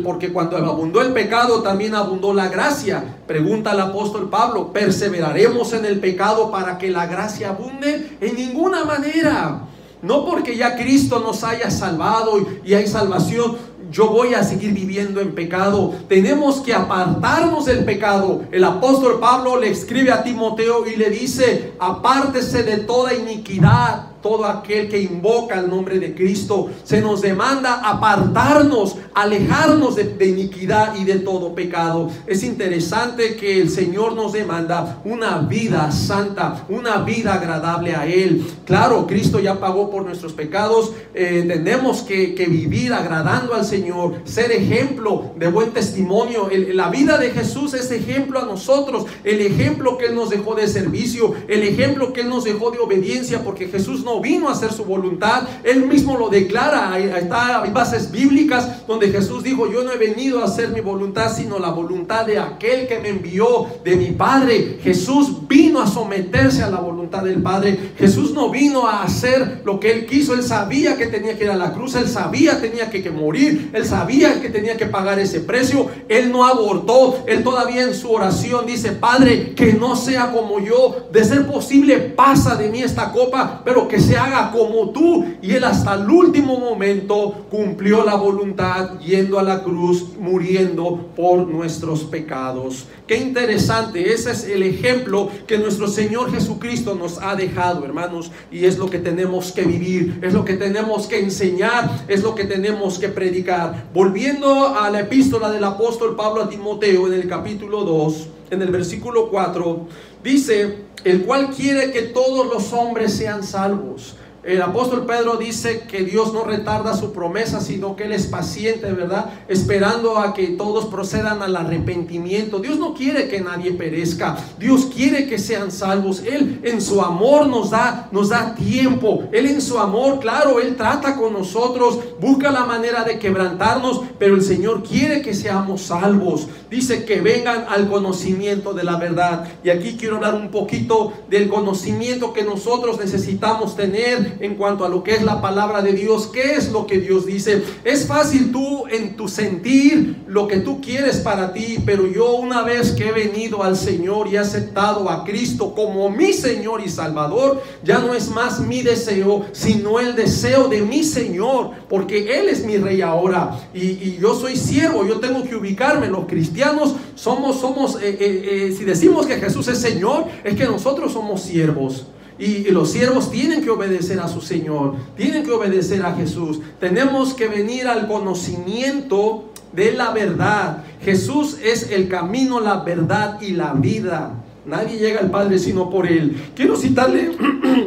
Porque cuando abundó el pecado, también abundó la gracia. Pregunta el apóstol Pablo: ¿perseveraremos en el pecado para que la gracia abunde? En ninguna manera. No porque ya Cristo nos haya salvado y hay salvación, yo voy a seguir viviendo en pecado. Tenemos que apartarnos del pecado. El apóstol Pablo le escribe a Timoteo y le dice: apártese de toda iniquidad. Todo aquel que invoca el nombre de Cristo, se nos demanda apartarnos, alejarnos de iniquidad y de todo pecado. Es interesante que el Señor nos demanda una vida santa, una vida agradable a Él. Claro, Cristo ya pagó por nuestros pecados. Tenemos que vivir agradando al Señor, ser ejemplo de buen testimonio. La vida de Jesús es ejemplo a nosotros, el ejemplo que Él nos dejó de servicio, el ejemplo que Él nos dejó de obediencia, porque Jesús no vino a hacer su voluntad. Él mismo lo declara. Hay bases bíblicas donde Jesús dijo: yo no he venido a hacer mi voluntad, sino la voluntad de aquel que me envió, de mi Padre. Jesús vino a someterse a la voluntad del Padre. Jesús no vino a hacer lo que Él quiso. Él sabía que tenía que ir a la cruz, Él sabía que tenía que morir, Él sabía que tenía que pagar ese precio. Él no abortó. Él todavía en su oración dice: Padre, que no sea como yo, de ser posible pasa de mí esta copa, pero que se haga como tú. Y Él hasta el último momento cumplió la voluntad, yendo a la cruz, muriendo por nuestros pecados. Qué interesante. Ese es el ejemplo que nuestro Señor Jesucristo nos ha dejado, hermanos, y es lo que tenemos que vivir, es lo que tenemos que enseñar, es lo que tenemos que predicar. Volviendo a la epístola del apóstol Pablo a Timoteo, en el capítulo 2, en el versículo 4, Dice, el cual quiere que todos los hombres sean salvos. El apóstol Pedro dice que Dios no retarda su promesa, sino que Él es paciente, ¿verdad? Esperando a que todos procedan al arrepentimiento. Dios no quiere que nadie perezca. Dios quiere que sean salvos. Él en su amor nos da tiempo. Él en su amor, claro, Él trata con nosotros, busca la manera de quebrantarnos, pero el Señor quiere que seamos salvos. Dice que vengan al conocimiento de la verdad. Y aquí quiero hablar un poquito del conocimiento que nosotros necesitamos tener en cuanto a lo que es la palabra de Dios. ¿Qué es lo que Dios dice? Es fácil tú en tu sentir lo que tú quieres para ti, pero yo una vez que he venido al Señor y he aceptado a Cristo como mi Señor y Salvador, ya no es más mi deseo, sino el deseo de mi Señor, porque Él es mi Rey ahora, y yo soy siervo. Yo tengo que ubicarme. Los cristianos somos si decimos que Jesús es Señor, es que nosotros somos siervos. Y los siervos tienen que obedecer a su Señor, tienen que obedecer a Jesús. Tenemos que venir al conocimiento de la verdad. Jesús es el camino, la verdad y la vida. Nadie llega al Padre sino por Él. Quiero citarles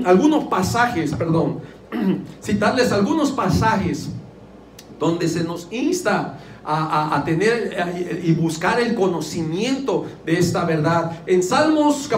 algunos pasajes donde se nos insta a tener y buscar el conocimiento de esta verdad. En Salmos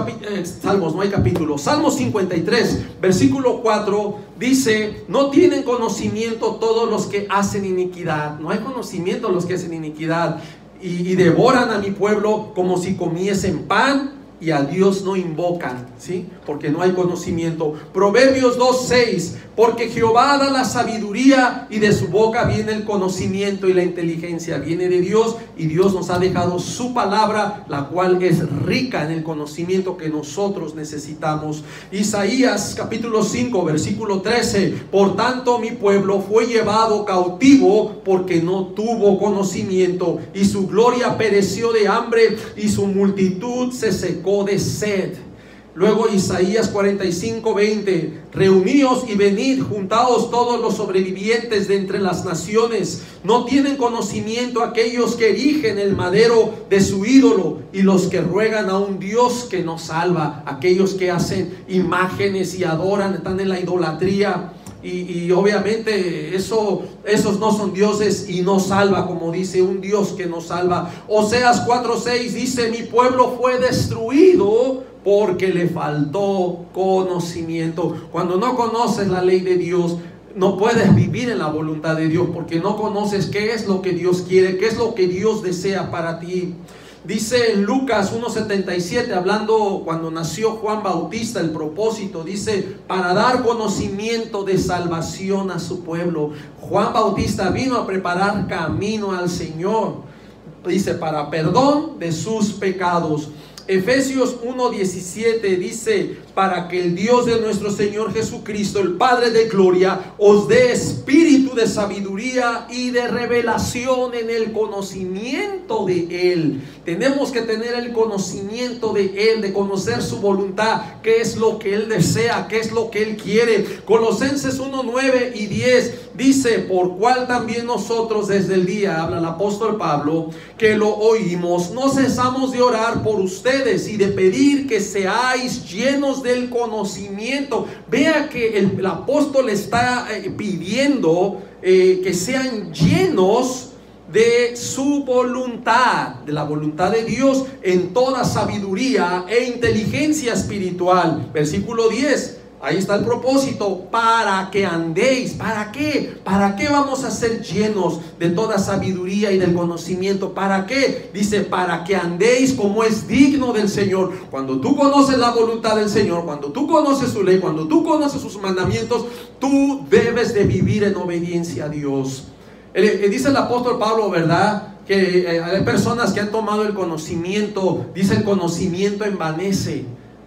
53, versículo 4 dice: no tienen conocimiento todos los que hacen iniquidad. No hay conocimiento los que hacen iniquidad, y devoran a mi pueblo como si comiesen pan, y a Dios no invocan, ¿sí? Porque no hay conocimiento. Proverbios 2:6: porque Jehová da la sabiduría, y de su boca viene el conocimiento, y la inteligencia viene de Dios, y Dios nos ha dejado su palabra, la cual es rica en el conocimiento que nosotros necesitamos. Isaías capítulo 5, versículo 13: por tanto mi pueblo fue llevado cautivo porque no tuvo conocimiento, y su gloria pereció de hambre, y su multitud se secó de sed. Luego Isaías 45:20: reuníos y venid, juntaos todos los sobrevivientes de entre las naciones. No tienen conocimiento aquellos que erigen el madero de su ídolo, y los que ruegan a un Dios que no salva. Aquellos que hacen imágenes y adoran, están en la idolatría. Y obviamente esos no son dioses y no salva, como dice un Dios que no salva. Oseas 4:6 dice: mi pueblo fue destruido porque le faltó conocimiento. Cuando no conoces la ley de Dios, no puedes vivir en la voluntad de Dios, porque no conoces qué es lo que Dios quiere, qué es lo que Dios desea para ti. Dice en Lucas 1:77, hablando cuando nació Juan Bautista, el propósito, dice: para dar conocimiento de salvación a su pueblo. Juan Bautista vino a preparar camino al Señor, dice, para perdón de sus pecados. Efesios 1:17 dice: para que el Dios de nuestro Señor Jesucristo, el Padre de gloria, os dé espíritu de sabiduría y de revelación en el conocimiento de Él. Tenemos que tener el conocimiento de Él, de conocer su voluntad, qué es lo que Él desea, qué es lo que Él quiere. Colosenses 1:9 y 10 dice: por cual también nosotros desde el día, habla el apóstol Pablo, que lo oímos, no cesamos de orar por ustedes y de pedir que seáis llenos del conocimiento. Vea que el apóstol está pidiendo que sean llenos de su voluntad, de la voluntad de Dios, en toda sabiduría e inteligencia espiritual. Versículo 10: ahí está el propósito: para que andéis. ¿Para qué? ¿Para qué vamos a ser llenos de toda sabiduría y del conocimiento? ¿Para qué? Dice: para que andéis como es digno del Señor. Cuando tú conoces la voluntad del Señor, cuando tú conoces su ley, cuando tú conoces sus mandamientos, tú debes de vivir en obediencia a Dios. Dice el apóstol Pablo, ¿verdad?, que hay personas que han tomado el conocimiento. Dice: el conocimiento envanece,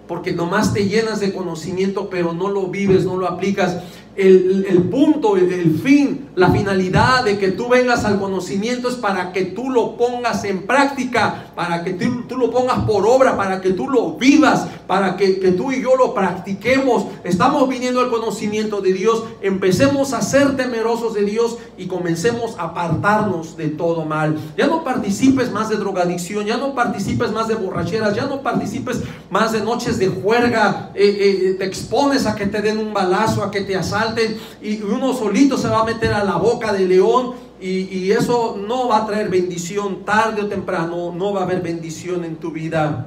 porque nomás te llenas de conocimiento, pero no lo vives, no lo aplicas. El punto, el fin, la finalidad de que tú vengas al conocimiento es para que tú lo pongas en práctica, para que tú lo pongas por obra, para que tú lo vivas, para que tú y yo lo practiquemos. Estamos viniendo al conocimiento de Dios. Empecemos a ser temerosos de Dios y comencemos a apartarnos de todo mal. Ya no participes más de drogadicción, ya no participes más de borracheras, ya no participes más de noches de juerga. Te expones a que te den un balazo, a que te asalten, y uno solito se va a meter a la boca del león, y eso no va a traer bendición. Tarde o temprano no va a haber bendición en tu vida.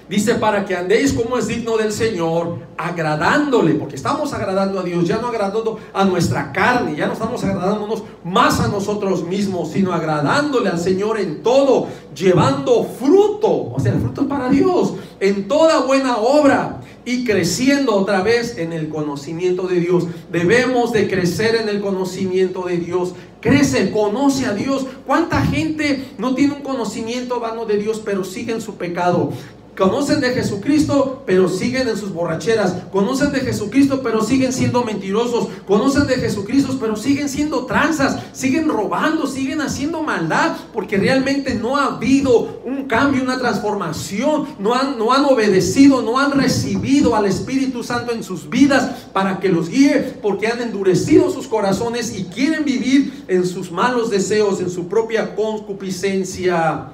Dice, para que andéis como es digno del Señor, agradándole, porque estamos agradando a Dios, ya no agradando a nuestra carne, ya no estamos agradándonos más a nosotros mismos, sino agradándole al Señor en todo, llevando fruto, o sea, el fruto es para Dios, en toda buena obra, y creciendo otra vez en el conocimiento de Dios. Debemos de crecer en el conocimiento de Dios. Crece, conoce a Dios. ¿Cuánta gente no tiene un conocimiento vano de Dios, pero sigue en su pecado? Conocen de Jesucristo, pero siguen en sus borracheras. Conocen de Jesucristo, pero siguen siendo mentirosos. Conocen de Jesucristo, pero siguen siendo tranzas. Siguen robando, siguen haciendo maldad, porque realmente no ha habido un cambio, una transformación. No han obedecido, no han recibido al Espíritu Santo en sus vidas para que los guíe, porque han endurecido sus corazones y quieren vivir en sus malos deseos, en su propia concupiscencia.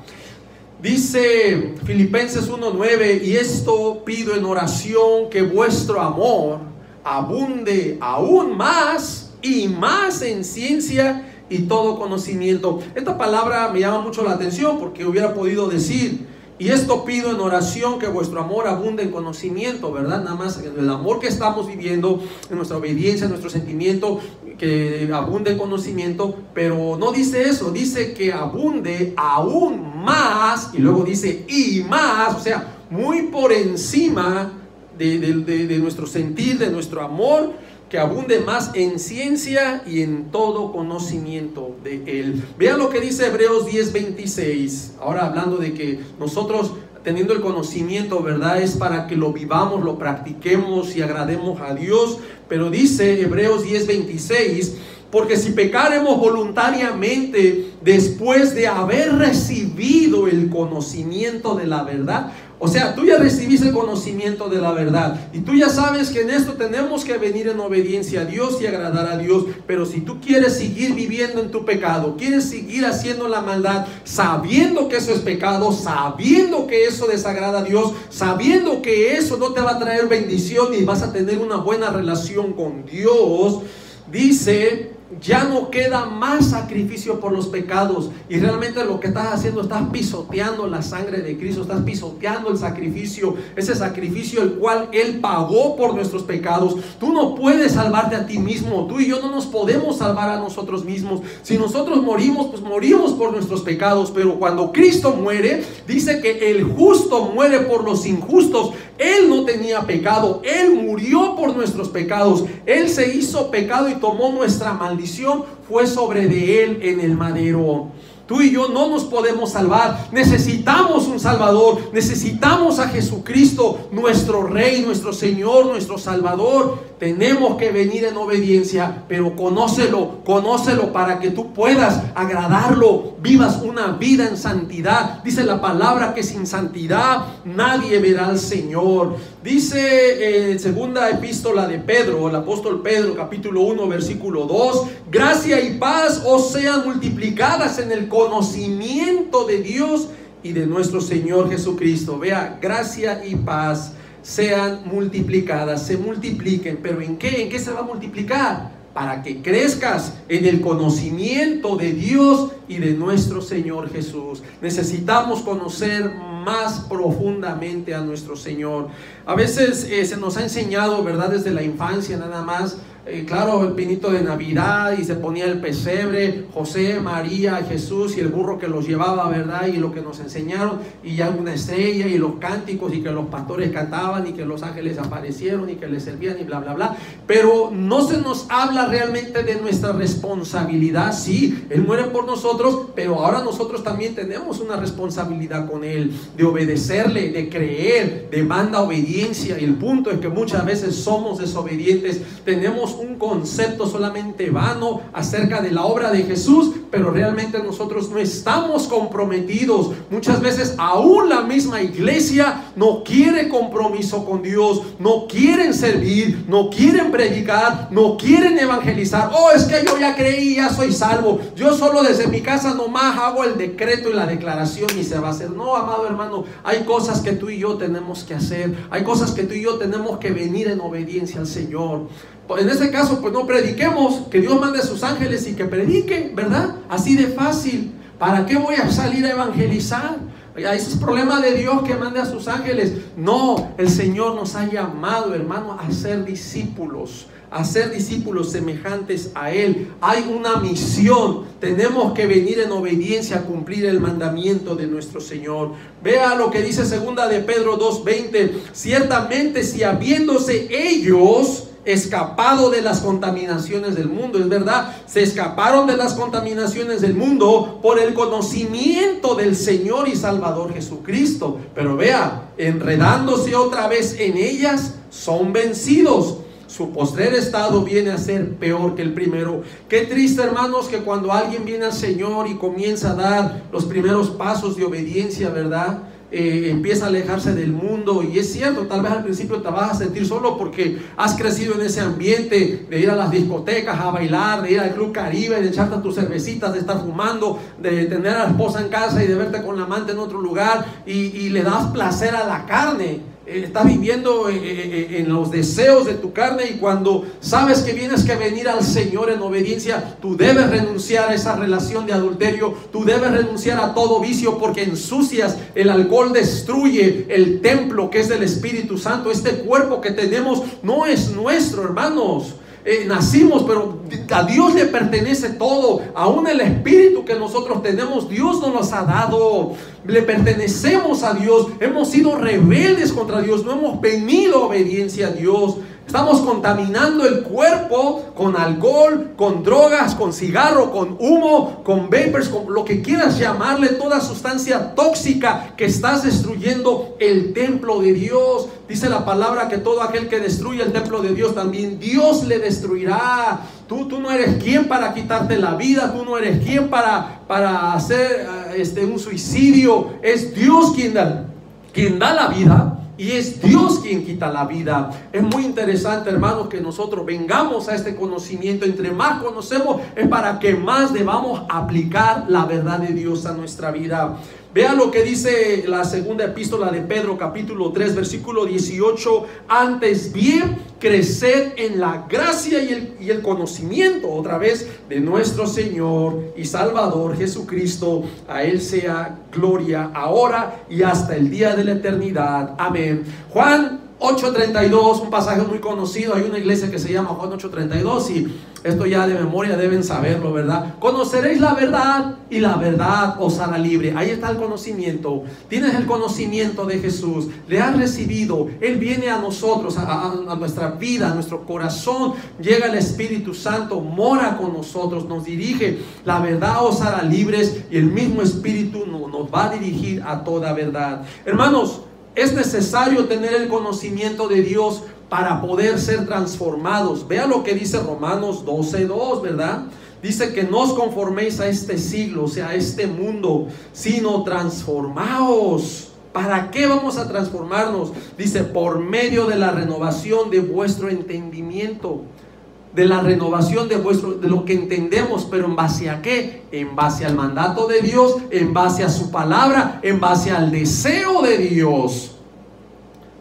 Dice Filipenses 1:9: y esto pido en oración, que vuestro amor abunde aún más y más en ciencia y todo conocimiento. Esta palabra me llama mucho la atención, porque hubiera podido decir: y esto pido en oración, que vuestro amor abunde en conocimiento, ¿verdad? Nada más en el amor que estamos viviendo, en nuestra obediencia, en nuestro sentimiento, que abunde en conocimiento. Pero no dice eso, dice que abunde aún más, y luego dice y más, o sea, muy por encima de nuestro sentir, de nuestro amor, que abunde más en ciencia y en todo conocimiento de Él. Vean lo que dice Hebreos 10:26. Ahora hablando de que nosotros, teniendo el conocimiento, ¿verdad?, es para que lo vivamos, lo practiquemos y agrademos a Dios. Pero dice Hebreos 10:26: porque si pecaremos voluntariamente después de haber recibido el conocimiento de la verdad. O sea, tú ya recibiste el conocimiento de la verdad, y tú ya sabes que en esto tenemos que venir en obediencia a Dios y agradar a Dios. Pero si tú quieres seguir viviendo en tu pecado, quieres seguir haciendo la maldad, sabiendo que eso es pecado, sabiendo que eso desagrada a Dios, sabiendo que eso no te va a traer bendición y vas a tener una buena relación con Dios, dice: ya no queda más sacrificio por los pecados. Y realmente lo que estás haciendo, estás pisoteando la sangre de Cristo, estás pisoteando el sacrificio, ese sacrificio el cual Él pagó por nuestros pecados. Tú no puedes salvarte a ti mismo, tú y yo no nos podemos salvar a nosotros mismos. Si nosotros morimos, pues morimos por nuestros pecados. Pero cuando Cristo muere, dice que el justo muere por los injustos. Él no tenía pecado, Él murió por nuestros pecados, Él se hizo pecado y tomó nuestra maldición, fue sobre de Él en el madero. Tú y yo no nos podemos salvar, necesitamos un Salvador, necesitamos a Jesucristo, nuestro Rey, nuestro Señor, nuestro Salvador. Tenemos que venir en obediencia, pero conócelo para que tú puedas agradarlo, vivas una vida en santidad. Dice la palabra que sin santidad nadie verá al Señor. Dice segunda epístola de Pedro, el apóstol Pedro, capítulo 1, versículo 2: gracia y paz os sean multiplicadas en el conocimiento de Dios y de nuestro Señor Jesucristo. Vea, gracia y paz sean multiplicadas, se multipliquen. ¿Pero en qué? ¿En qué se va a multiplicar? Para que crezcas en el conocimiento de Dios y de nuestro Señor Jesús. Necesitamos conocer más profundamente a nuestro Señor. A veces se nos ha enseñado, ¿verdad?, desde la infancia nada más. Claro, el pinito de Navidad, y se ponía el pesebre, José, María, Jesús y el burro que los llevaba, ¿verdad? Y lo que nos enseñaron, y ya una estrella y los cánticos, y que los pastores cantaban, y que los ángeles aparecieron y que les servían y bla bla bla. Pero no se nos habla realmente de nuestra responsabilidad. Sí, Él muere por nosotros, pero ahora nosotros también tenemos una responsabilidad con Él, de obedecerle, de creer, de manda obediencia. Y el punto es que muchas veces somos desobedientes. Tenemos un concepto solamente vano acerca de la obra de Jesús, pero realmente nosotros no estamos comprometidos. Muchas veces aún la misma iglesia no quiere compromiso con Dios, no quieren servir, no quieren predicar, no quieren evangelizar. Oh, es que yo ya creí, ya soy salvo, yo solo desde mi casa nomás hago el decreto y la declaración y se va a hacer. No, amado hermano, hay cosas que tú y yo tenemos que hacer, hay cosas que tú y yo tenemos que venir en obediencia al Señor. En este caso, pues no prediquemos, que Dios mande a sus ángeles y que predique, ¿verdad? Así de fácil. ¿Para qué voy a salir a evangelizar? Ese es problema de Dios, que mande a sus ángeles. No, el Señor nos ha llamado, hermano, a ser discípulos semejantes a Él. Hay una misión, tenemos que venir en obediencia a cumplir el mandamiento de nuestro Señor. Vea lo que dice segunda de Pedro 2:20. Ciertamente, si habiéndose ellos escapado de las contaminaciones del mundo, es verdad, se escaparon de las contaminaciones del mundo por el conocimiento del Señor y Salvador Jesucristo, pero vea, enredándose otra vez en ellas, son vencidos. Su postrer estado viene a ser peor que el primero. Qué triste, hermanos, que cuando alguien viene al Señor y comienza a dar los primeros pasos de obediencia, ¿verdad? Empieza a alejarse del mundo. Y es cierto, tal vez al principio te vas a sentir solo porque has crecido en ese ambiente de ir a las discotecas a bailar, de ir al Club Caribe, de echarte tus cervecitas, de estar fumando, de tener a la esposa en casa y de verte con la amante en otro lugar, y le das placer a la carne. Estás viviendo en los deseos de tu carne, y cuando sabes que tienes que venir al Señor en obediencia, tú debes renunciar a esa relación de adulterio, tú debes renunciar a todo vicio, porque ensucias. El alcohol destruye el templo que es del Espíritu Santo. Este cuerpo que tenemos no es nuestro, hermanos. Nacimos, pero a Dios le pertenece todo. Aún el espíritu que nosotros tenemos, Dios nos los ha dado. Le pertenecemos a Dios. Hemos sido rebeldes contra Dios, no hemos venido a obediencia a Dios. Estamos contaminando el cuerpo con alcohol, con drogas, con cigarro, con humo, con vapors, con lo que quieras llamarle, toda sustancia tóxica, que estás destruyendo el templo de Dios. Dice la palabra que todo aquel que destruye el templo de Dios, también Dios le destruirá. Tú no eres quien para quitarte la vida, tú no eres quien para hacer un suicidio. Es Dios quien da la vida. Y es Dios quien quita la vida. Es muy interesante, hermanos, que nosotros vengamos a este conocimiento. Entre más conocemos, es para que más debamos aplicar la verdad de Dios a nuestra vida. Vea lo que dice la segunda epístola de Pedro, capítulo 3, versículo 18. Antes bien, creced en la gracia y el conocimiento, otra vez, de nuestro Señor y Salvador Jesucristo. A Él sea gloria ahora y hasta el día de la eternidad. Amén. Juan 8:32, un pasaje muy conocido. Hay una iglesia que se llama Juan 8:32, y esto ya de memoria deben saberlo, ¿verdad? Conoceréis la verdad y la verdad os hará libre. Ahí está el conocimiento. Tienes el conocimiento de Jesús, le has recibido. Él viene a nosotros, a nuestra vida, a nuestro corazón. Llega el Espíritu Santo, mora con nosotros, nos dirige. La verdad os hará libres, y el mismo Espíritu nos va a dirigir a toda verdad. Hermanos, es necesario tener el conocimiento de Dios para poder ser transformados. Vea lo que dice Romanos 12:2, ¿verdad? Dice que no os conforméis a este siglo, o sea, a este mundo, sino transformaos. ¿Para qué vamos a transformarnos? Dice, por medio de la renovación de vuestro entendimiento. De la renovación de lo que entendemos, pero ¿en base a qué? En base al mandato de Dios, en base a su palabra, en base al deseo de Dios,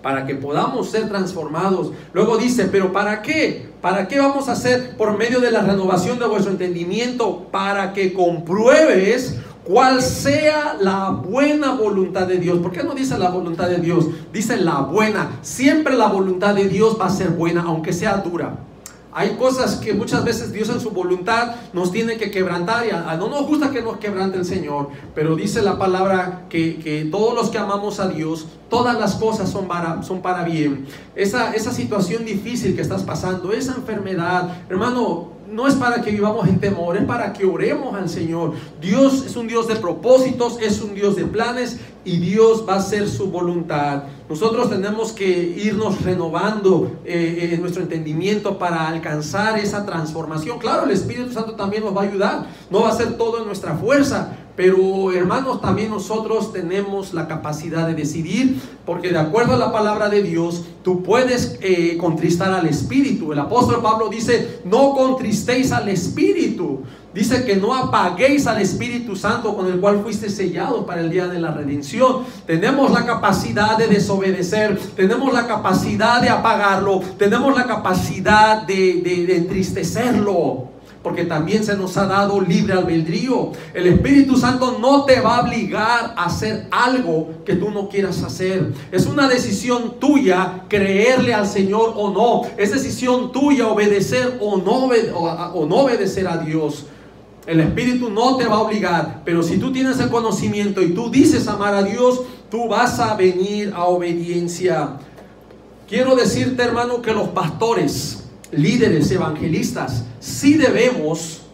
para que podamos ser transformados. Luego dice, ¿pero para qué? ¿Para qué vamos a hacer? Por medio de la renovación de vuestro entendimiento, para que compruebes cuál sea la buena voluntad de Dios. ¿Por qué no dice la voluntad de Dios? Dice la buena. Siempre la voluntad de Dios va a ser buena, aunque sea dura. Hay cosas que muchas veces Dios en su voluntad nos tiene que quebrantar, y no nos gusta que nos quebrante el Señor, pero dice la palabra que todos los que amamos a Dios, todas las cosas son para bien. Esa situación difícil que estás pasando, esa enfermedad, hermano, no es para que vivamos en temor, es para que oremos al Señor. Dios es un Dios de propósitos, es un Dios de planes, y Dios va a hacer su voluntad. Nosotros tenemos que irnos renovando en nuestro entendimiento para alcanzar esa transformación. Claro, el Espíritu Santo también nos va a ayudar, no va a ser todo en nuestra fuerza, pero hermanos, también nosotros tenemos la capacidad de decidir, porque de acuerdo a la palabra de Dios, tú puedes contristar al Espíritu. El apóstol Pablo dice: no contristéis al Espíritu. Dice que no apaguéis al Espíritu Santo, con el cual fuiste sellados para el día de la redención. Tenemos la capacidad de desobedecer, tenemos la capacidad de apagarlo, tenemos la capacidad de entristecerlo, porque también se nos ha dado libre albedrío. El Espíritu Santo no te va a obligar a hacer algo que tú no quieras hacer. Es una decisión tuya creerle al Señor o no. Es decisión tuya obedecer o no obedecer a Dios. El Espíritu no te va a obligar, pero si tú tienes el conocimiento y tú dices amar a Dios, tú vas a venir a obediencia. Quiero decirte, hermano, que los pastores, líderes, evangelistas, sí debemos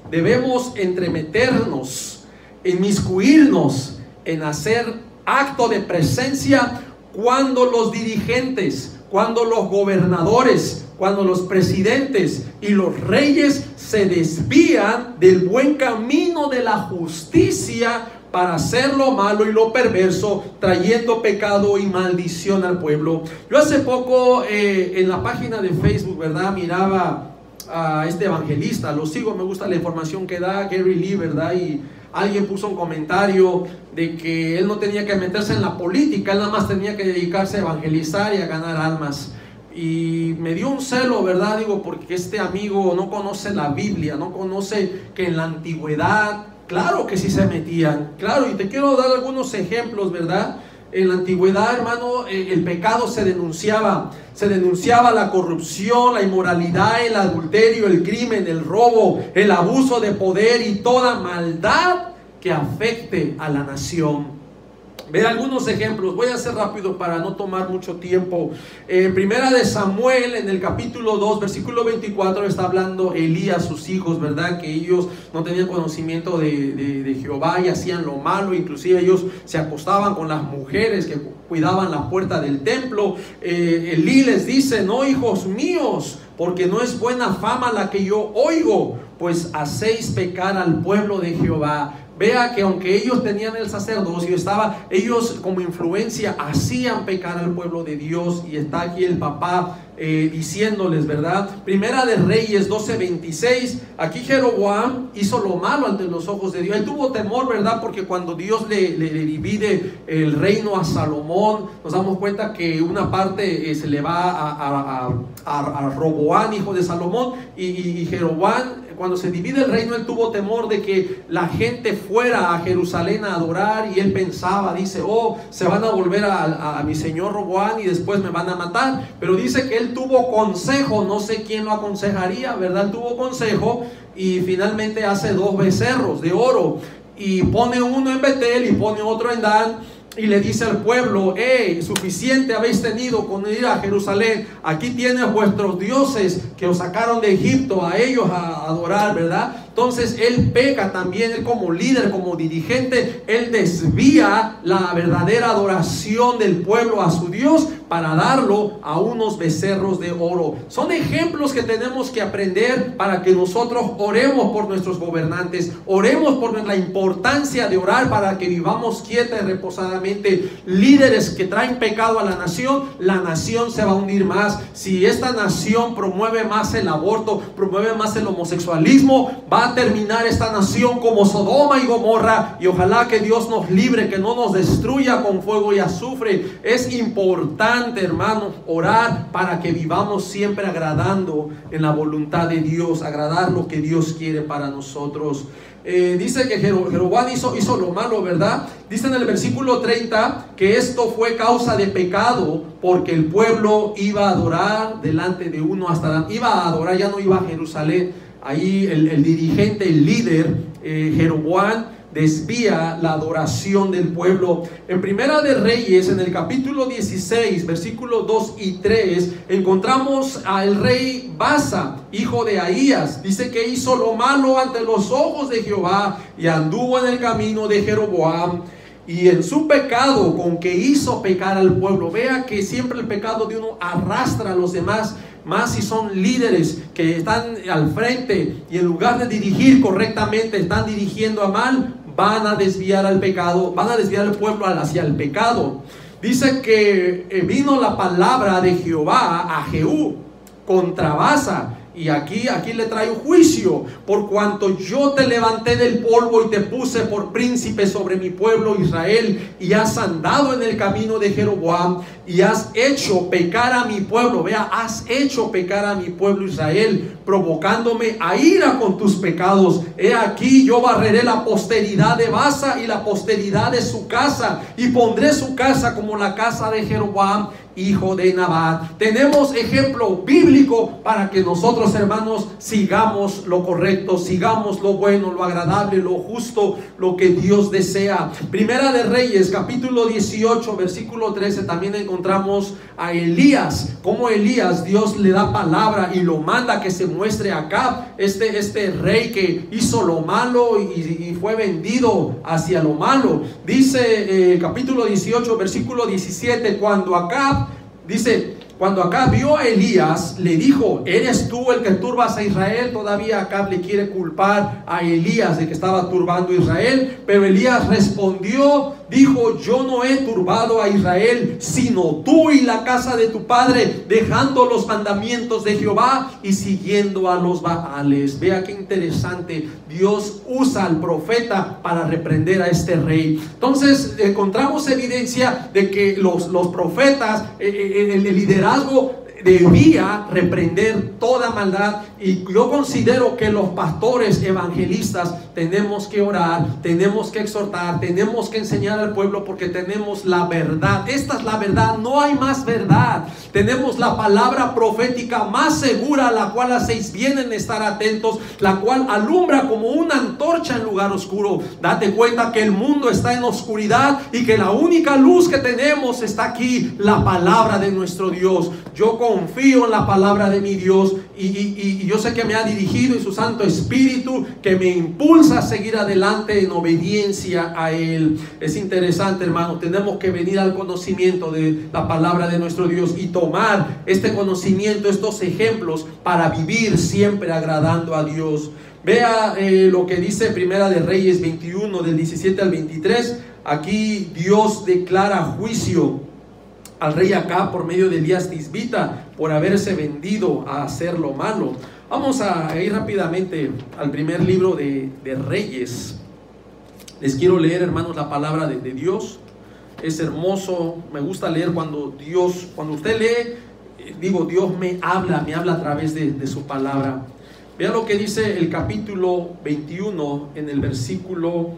entremeternos, inmiscuirnos en hacer acto de presencia cuando los dirigentes, cuando los gobernadores, cuando los presidentes y los reyes se desvían del buen camino de la justicia para hacer lo malo y lo perverso, trayendo pecado y maldición al pueblo. Yo hace poco en la página de Facebook, ¿verdad?, miraba a este evangelista, lo sigo, me gusta la información que da, Gary Lee, ¿verdad? Y alguien puso un comentario de que él no tenía que meterse en la política, él nada más tenía que dedicarse a evangelizar y a ganar almas. Y me dio un celo, ¿verdad? Digo, porque este amigo no conoce la Biblia, no conoce que en la antigüedad, claro que sí se metían, claro, y te quiero dar algunos ejemplos, ¿verdad? En la antigüedad, hermano, el pecado se denunciaba la corrupción, la inmoralidad, el adulterio, el crimen, el robo, el abuso de poder y toda maldad que afecte a la nación. Ve algunos ejemplos, voy a ser rápido para no tomar mucho tiempo. Primera de Samuel, en el capítulo 2, versículo 24, está hablando Elías, sus hijos, ¿verdad? Que ellos no tenían conocimiento de Jehová y hacían lo malo, inclusive ellos se acostaban con las mujeres que cuidaban la puerta del templo. Elí les dice: no, hijos míos, porque no es buena fama la que yo oigo, pues hacéis pecar al pueblo de Jehová. Vea que aunque ellos tenían el sacerdocio, ellos como influencia hacían pecar al pueblo de Dios. Y está aquí el papá diciéndoles, ¿verdad? Primera de Reyes 12:26. Aquí Jeroboam hizo lo malo ante los ojos de Dios. Él tuvo temor, ¿verdad? Porque cuando Dios le divide el reino a Salomón, nos damos cuenta que una parte se le va a Roboam, hijo de Salomón, y Jeroboam, cuando se divide el reino, él tuvo temor de que la gente fuera a Jerusalén a adorar, y él pensaba, dice: oh, se van a volver a mi señor Roboam y después me van a matar. Pero dice que él tuvo consejo, no sé quién lo aconsejaría, ¿verdad? Él tuvo consejo y finalmente hace 2 becerros de oro y pone uno en Betel y pone otro en Dan. Y le dice al pueblo: suficiente habéis tenido con ir a Jerusalén, aquí tienen vuestros dioses que os sacaron de Egipto, a ellos a adorar, ¿verdad? Entonces él peca también, él como líder, como dirigente, él desvía la verdadera adoración del pueblo a su Dios para darlo a unos becerros de oro. Son ejemplos que tenemos que aprender para que nosotros oremos por nuestros gobernantes, oremos por la importancia de orar para que vivamos quieta y reposadamente. Líderes que traen pecado a la nación se va a hundir más. Si esta nación promueve más el aborto, promueve más el homosexualismo, va a terminar esta nación como Sodoma y Gomorra. Y ojalá que Dios nos libre, que no nos destruya con fuego y azufre. Es importante, hermanos, orar para que vivamos siempre agradando en la voluntad de Dios, agradar lo que Dios quiere para nosotros. Dice que Jeroboam hizo lo malo, ¿verdad? Dice en el versículo 30 que esto fue causa de pecado, porque el pueblo iba a adorar delante de uno hasta iba a adorar, ya no iba a Jerusalén. Ahí el dirigente, el líder, Jeroboam, desvía la adoración del pueblo. En Primera de Reyes, en el capítulo 16, versículos 2 y 3, encontramos al rey Baasa, hijo de Ahías. Dice que hizo lo malo ante los ojos de Jehová y anduvo en el camino de Jeroboam. Y en su pecado, con que hizo pecar al pueblo. Vea que siempre el pecado de uno arrastra a los demás, más si son líderes que están al frente y en lugar de dirigir correctamente están dirigiendo a mal, van a desviar al pecado, van a desviar al pueblo hacia el pecado. Dice que vino la palabra de Jehová a Jehú contra Baasa. Y aquí le traigo juicio, por cuanto yo te levanté del polvo y te puse por príncipe sobre mi pueblo Israel, y has andado en el camino de Jeroboam, y has hecho pecar a mi pueblo. Vea, has hecho pecar a mi pueblo Israel, provocándome a ira con tus pecados. He aquí, yo barreré la posteridad de Baasa y la posteridad de su casa, y pondré su casa como la casa de Jeroboam, hijo de Nabat. Tenemos ejemplo bíblico para que nosotros, hermanos, sigamos lo correcto, sigamos lo bueno, lo agradable, lo justo, lo que Dios desea. Primera de Reyes, capítulo 18, versículo 13, también encontramos a Elías. Como Elías, Dios le da palabra y lo manda que se muestre acá, este rey que hizo lo malo y fue vendido hacia lo malo. Dice capítulo 18, versículo 17, cuando Acab vio a Elías, le dijo: ¿eres tú el que turbas a Israel? Todavía Acab le quiere culpar a Elías de que estaba turbando a Israel, pero Elías respondió, dijo: yo no he turbado a Israel, sino tú y la casa de tu padre, dejando los mandamientos de Jehová y siguiendo a los Baales. Vea qué interesante, Dios usa al profeta para reprender a este rey. Entonces encontramos evidencia de que los profetas, el liderazgo debía reprender toda maldad. Y yo considero que los pastores evangelistas tenemos que orar, tenemos que exhortar, tenemos que enseñar al pueblo, porque tenemos la verdad. Esta es la verdad, no hay más verdad. Tenemos la palabra profética más segura, a la cual hacéis bien en estar atentos, la cual alumbra como una antorcha en lugar oscuro. Date cuenta que el mundo está en oscuridad y que la única luz que tenemos está aquí, la palabra de nuestro Dios. Yo confío en la palabra de mi Dios y yo sé que me ha dirigido en su Santo Espíritu, que me impulsa a seguir adelante en obediencia a Él. Es interesante, hermano, tenemos que venir al conocimiento de la palabra de nuestro Dios y tomar este conocimiento, estos ejemplos, para vivir siempre agradando a Dios. Vea lo que dice Primera de Reyes 21, del 17 al 23. Aquí Dios declara juicio al rey Acab por medio de Elías Tisbita por haberse vendido a hacer lo malo. Vamos a ir rápidamente al primer libro de Reyes. Les quiero leer, hermanos, la palabra de Dios. Es hermoso, me gusta leer cuando usted lee, Dios me habla a través de su palabra. Vean lo que dice el capítulo 21 en el versículo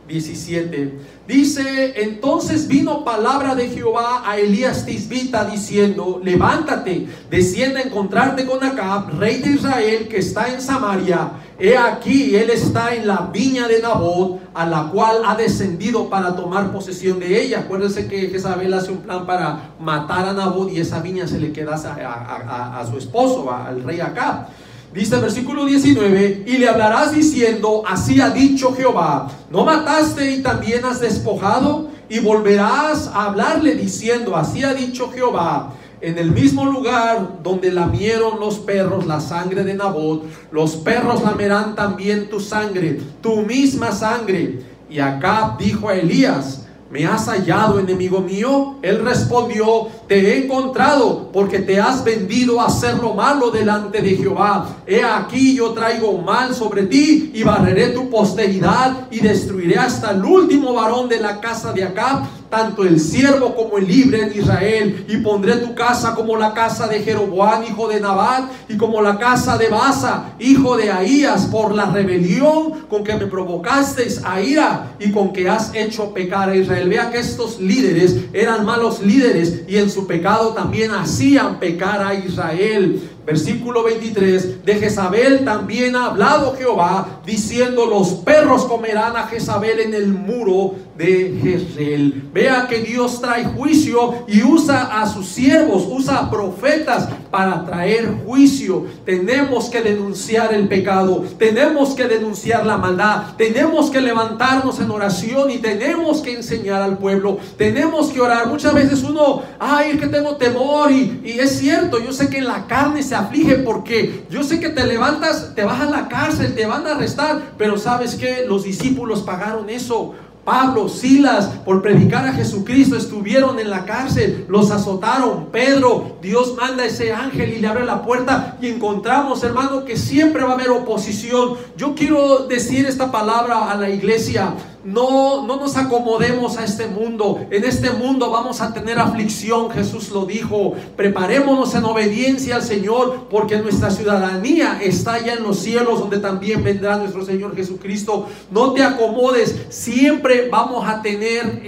17. Dice: entonces vino palabra de Jehová a Elías Tisbita diciendo: levántate, desciende a encontrarte con Acab, rey de Israel, que está en Samaria. He aquí, él está en la viña de Nabot, a la cual ha descendido para tomar posesión de ella. Acuérdense que Jezabel hace un plan para matar a Nabot y esa viña se le queda a su esposo, al rey Acab. Dice el versículo 19: y le hablarás diciendo: así ha dicho Jehová, ¿no mataste y también has despojado? Y volverás a hablarle diciendo: así ha dicho Jehová, en el mismo lugar donde lamieron los perros la sangre de Nabot, los perros lamerán también tu sangre, tu misma sangre. Y Acab dijo a Elías: ¿me has hallado, enemigo mío? Él respondió: te he encontrado, porque te has vendido a hacer lo malo delante de Jehová. He aquí, yo traigo mal sobre ti, y barreré tu posteridad, y destruiré hasta el último varón de la casa de Acab, tanto el siervo como el libre en Israel. Y pondré tu casa como la casa de Jeroboam, hijo de Nabat, y como la casa de Baasa, hijo de Ahías, por la rebelión con que me provocasteis a ira, y con que has hecho pecar a Israel. Vea que estos líderes eran malos líderes, y en su pecado también hacían pecar a Israel. Versículo 23, de Jezabel también ha hablado Jehová, diciendo: los perros comerán a Jezabel en el muro de Jezreel. Vea que Dios trae juicio y usa a sus siervos, usa a profetas para traer juicio. Tenemos que denunciar el pecado, tenemos que denunciar la maldad, tenemos que levantarnos en oración y tenemos que enseñar al pueblo, tenemos que orar. Muchas veces uno, es que tengo temor, y es cierto, yo sé que en la carne se aflige, porque yo sé que te levantas, te vas a la cárcel, te van a arrestar, pero ¿sabes qué? Los discípulos pagaron eso. Pablo, Silas, por predicar a Jesucristo, estuvieron en la cárcel, los azotaron. Pedro, Dios manda ese ángel y le abre la puerta, y encontramos, hermano, que siempre va a haber oposición. Yo quiero decir esta palabra a la iglesia: no nos acomodemos a este mundo. En este mundo vamos a tener aflicción, Jesús lo dijo. Preparémonos en obediencia al Señor, porque nuestra ciudadanía está allá en los cielos, donde también vendrá nuestro Señor Jesucristo. No te acomodes, siempre vamos a tener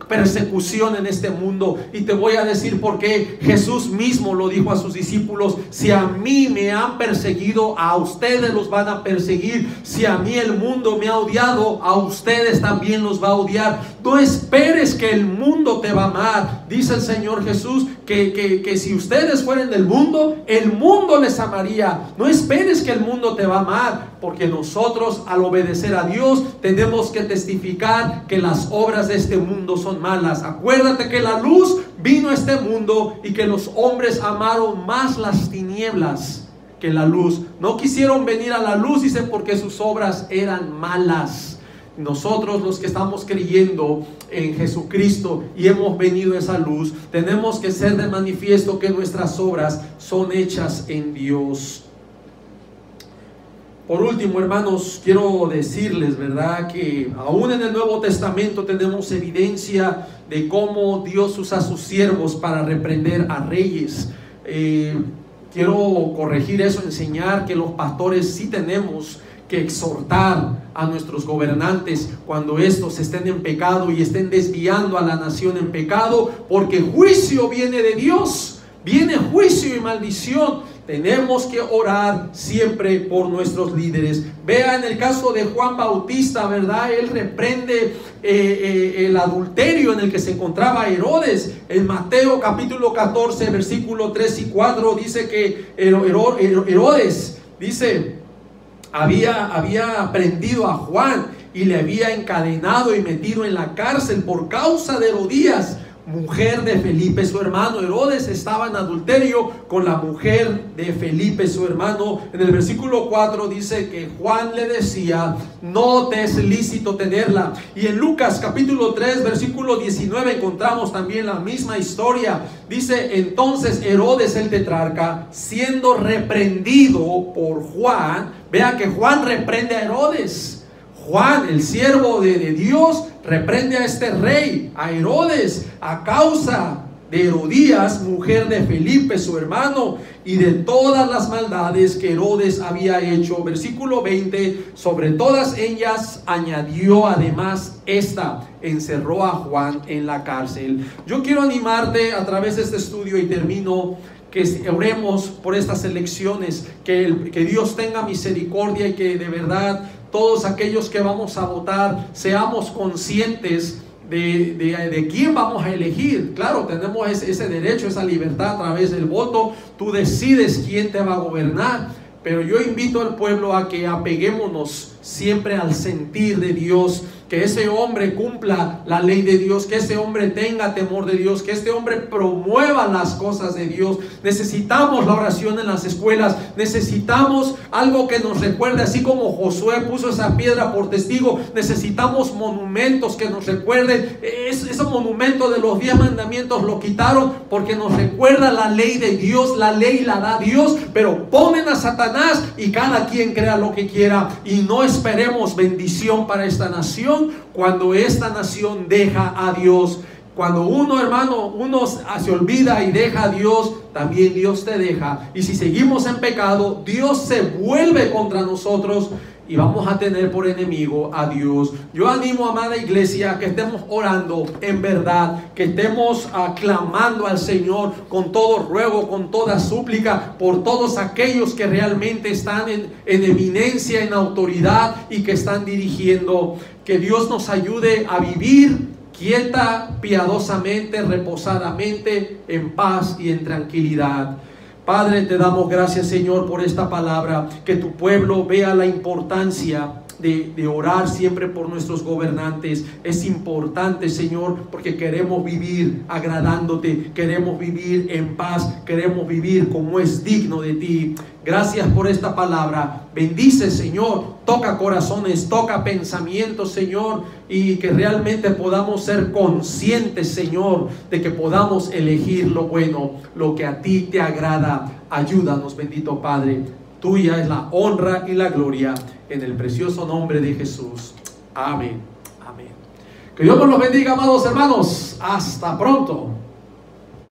persecución en este mundo. Y te voy a decir por qué. Jesús mismo lo dijo a sus discípulos: si a mí me han perseguido, a ustedes los van a perseguir. Si a mí el mundo me ha odiado, a ustedes también los va a odiar. No esperes que el mundo te va a amar. Dice el Señor Jesús que si ustedes fueran del mundo, el mundo les amaría. No esperes que el mundo te va a amar, porque nosotros, al obedecer a Dios, tenemos que testificar que las obras de este mundo son malas. Acuérdate que la luz vino a este mundo y que los hombres amaron más las tinieblas que la luz. No quisieron venir a la luz, dice, porque sus obras eran malas. Nosotros, los que estamos creyendo en Jesucristo y hemos venido a esa luz, tenemos que ser de manifiesto que nuestras obras son hechas en Dios. Por último, hermanos, quiero decirles, ¿verdad?, que aún en el Nuevo Testamento tenemos evidencia de cómo Dios usa a sus siervos para reprender a reyes. Quiero corregir eso, enseñar que los pastores sí tenemos que exhortar a nuestros gobernantes cuando estos estén en pecado y estén desviando a la nación en pecado, porque juicio viene de Dios, viene juicio y maldición. Tenemos que orar siempre por nuestros líderes. Vea en el caso de Juan Bautista, ¿verdad? Él reprende el adulterio en el que se encontraba Herodes. En Mateo capítulo 14, versículo 3 y 4 dice que Herodes, dice, había prendido a Juan y le había encadenado y metido en la cárcel por causa de Herodías, mujer de Felipe su hermano. Herodes estaba en adulterio con la mujer de Felipe su hermano. En el versículo 4 dice que Juan le decía: no te es lícito tenerla. Y en Lucas capítulo 3 versículo 19 encontramos también la misma historia. Dice: entonces Herodes el tetrarca, siendo reprendido por Juan, vea que Juan reprende a Herodes. Juan, el siervo de Dios, reprende a este rey, a Herodes, a causa de Herodías, mujer de Felipe su hermano, y de todas las maldades que Herodes había hecho. Versículo 20: sobre todas ellas añadió además esta: encerró a Juan en la cárcel. Yo quiero animarte a través de este estudio, y termino, que oremos por estas elecciones, que Dios tenga misericordia y que de verdad todos aquellos que vamos a votar seamos conscientes de quién vamos a elegir. Claro, tenemos ese derecho, esa libertad a través del voto. Tú decides quién te va a gobernar, pero yo invito al pueblo a que apeguémonos siempre al sentir de Dios, que ese hombre cumpla la ley de Dios, que ese hombre tenga temor de Dios, que este hombre promueva las cosas de Dios. Necesitamos la oración en las escuelas, necesitamos algo que nos recuerde, así como Josué puso esa piedra por testigo. Necesitamos monumentos que nos recuerden. Ese monumento de los 10 mandamientos lo quitaron porque nos recuerda la ley de Dios. La ley la da Dios, pero ponen a Satanás y cada quien crea lo que quiera. Y no esperemos bendición para esta nación cuando esta nación deja a Dios. Cuando uno se olvida y deja a Dios, también Dios te deja. Y si seguimos en pecado, Dios se vuelve contra nosotros y vamos a tener por enemigo a Dios. Yo animo, amada iglesia, que estemos orando en verdad, que estemos clamando al Señor con todo ruego, con toda súplica, por todos aquellos que realmente están en eminencia, en autoridad y que están dirigiendo. Que Dios nos ayude a vivir quieta, piadosamente, reposadamente, en paz y en tranquilidad. Padre, te damos gracias, Señor, por esta palabra. Que tu pueblo vea la importancia de orar siempre por nuestros gobernantes. Es importante, Señor, porque queremos vivir agradándote, queremos vivir en paz, queremos vivir como es digno de ti. Gracias por esta palabra. Bendice, Señor, toca corazones, toca pensamientos, Señor, y que realmente podamos ser conscientes, Señor, de que podamos elegir lo bueno, lo que a ti te agrada. Ayúdanos, bendito Padre. Tuya es la honra y la gloria, en el precioso nombre de Jesús. Amén. Amén. Que Dios nos los bendiga, amados hermanos. Hasta pronto.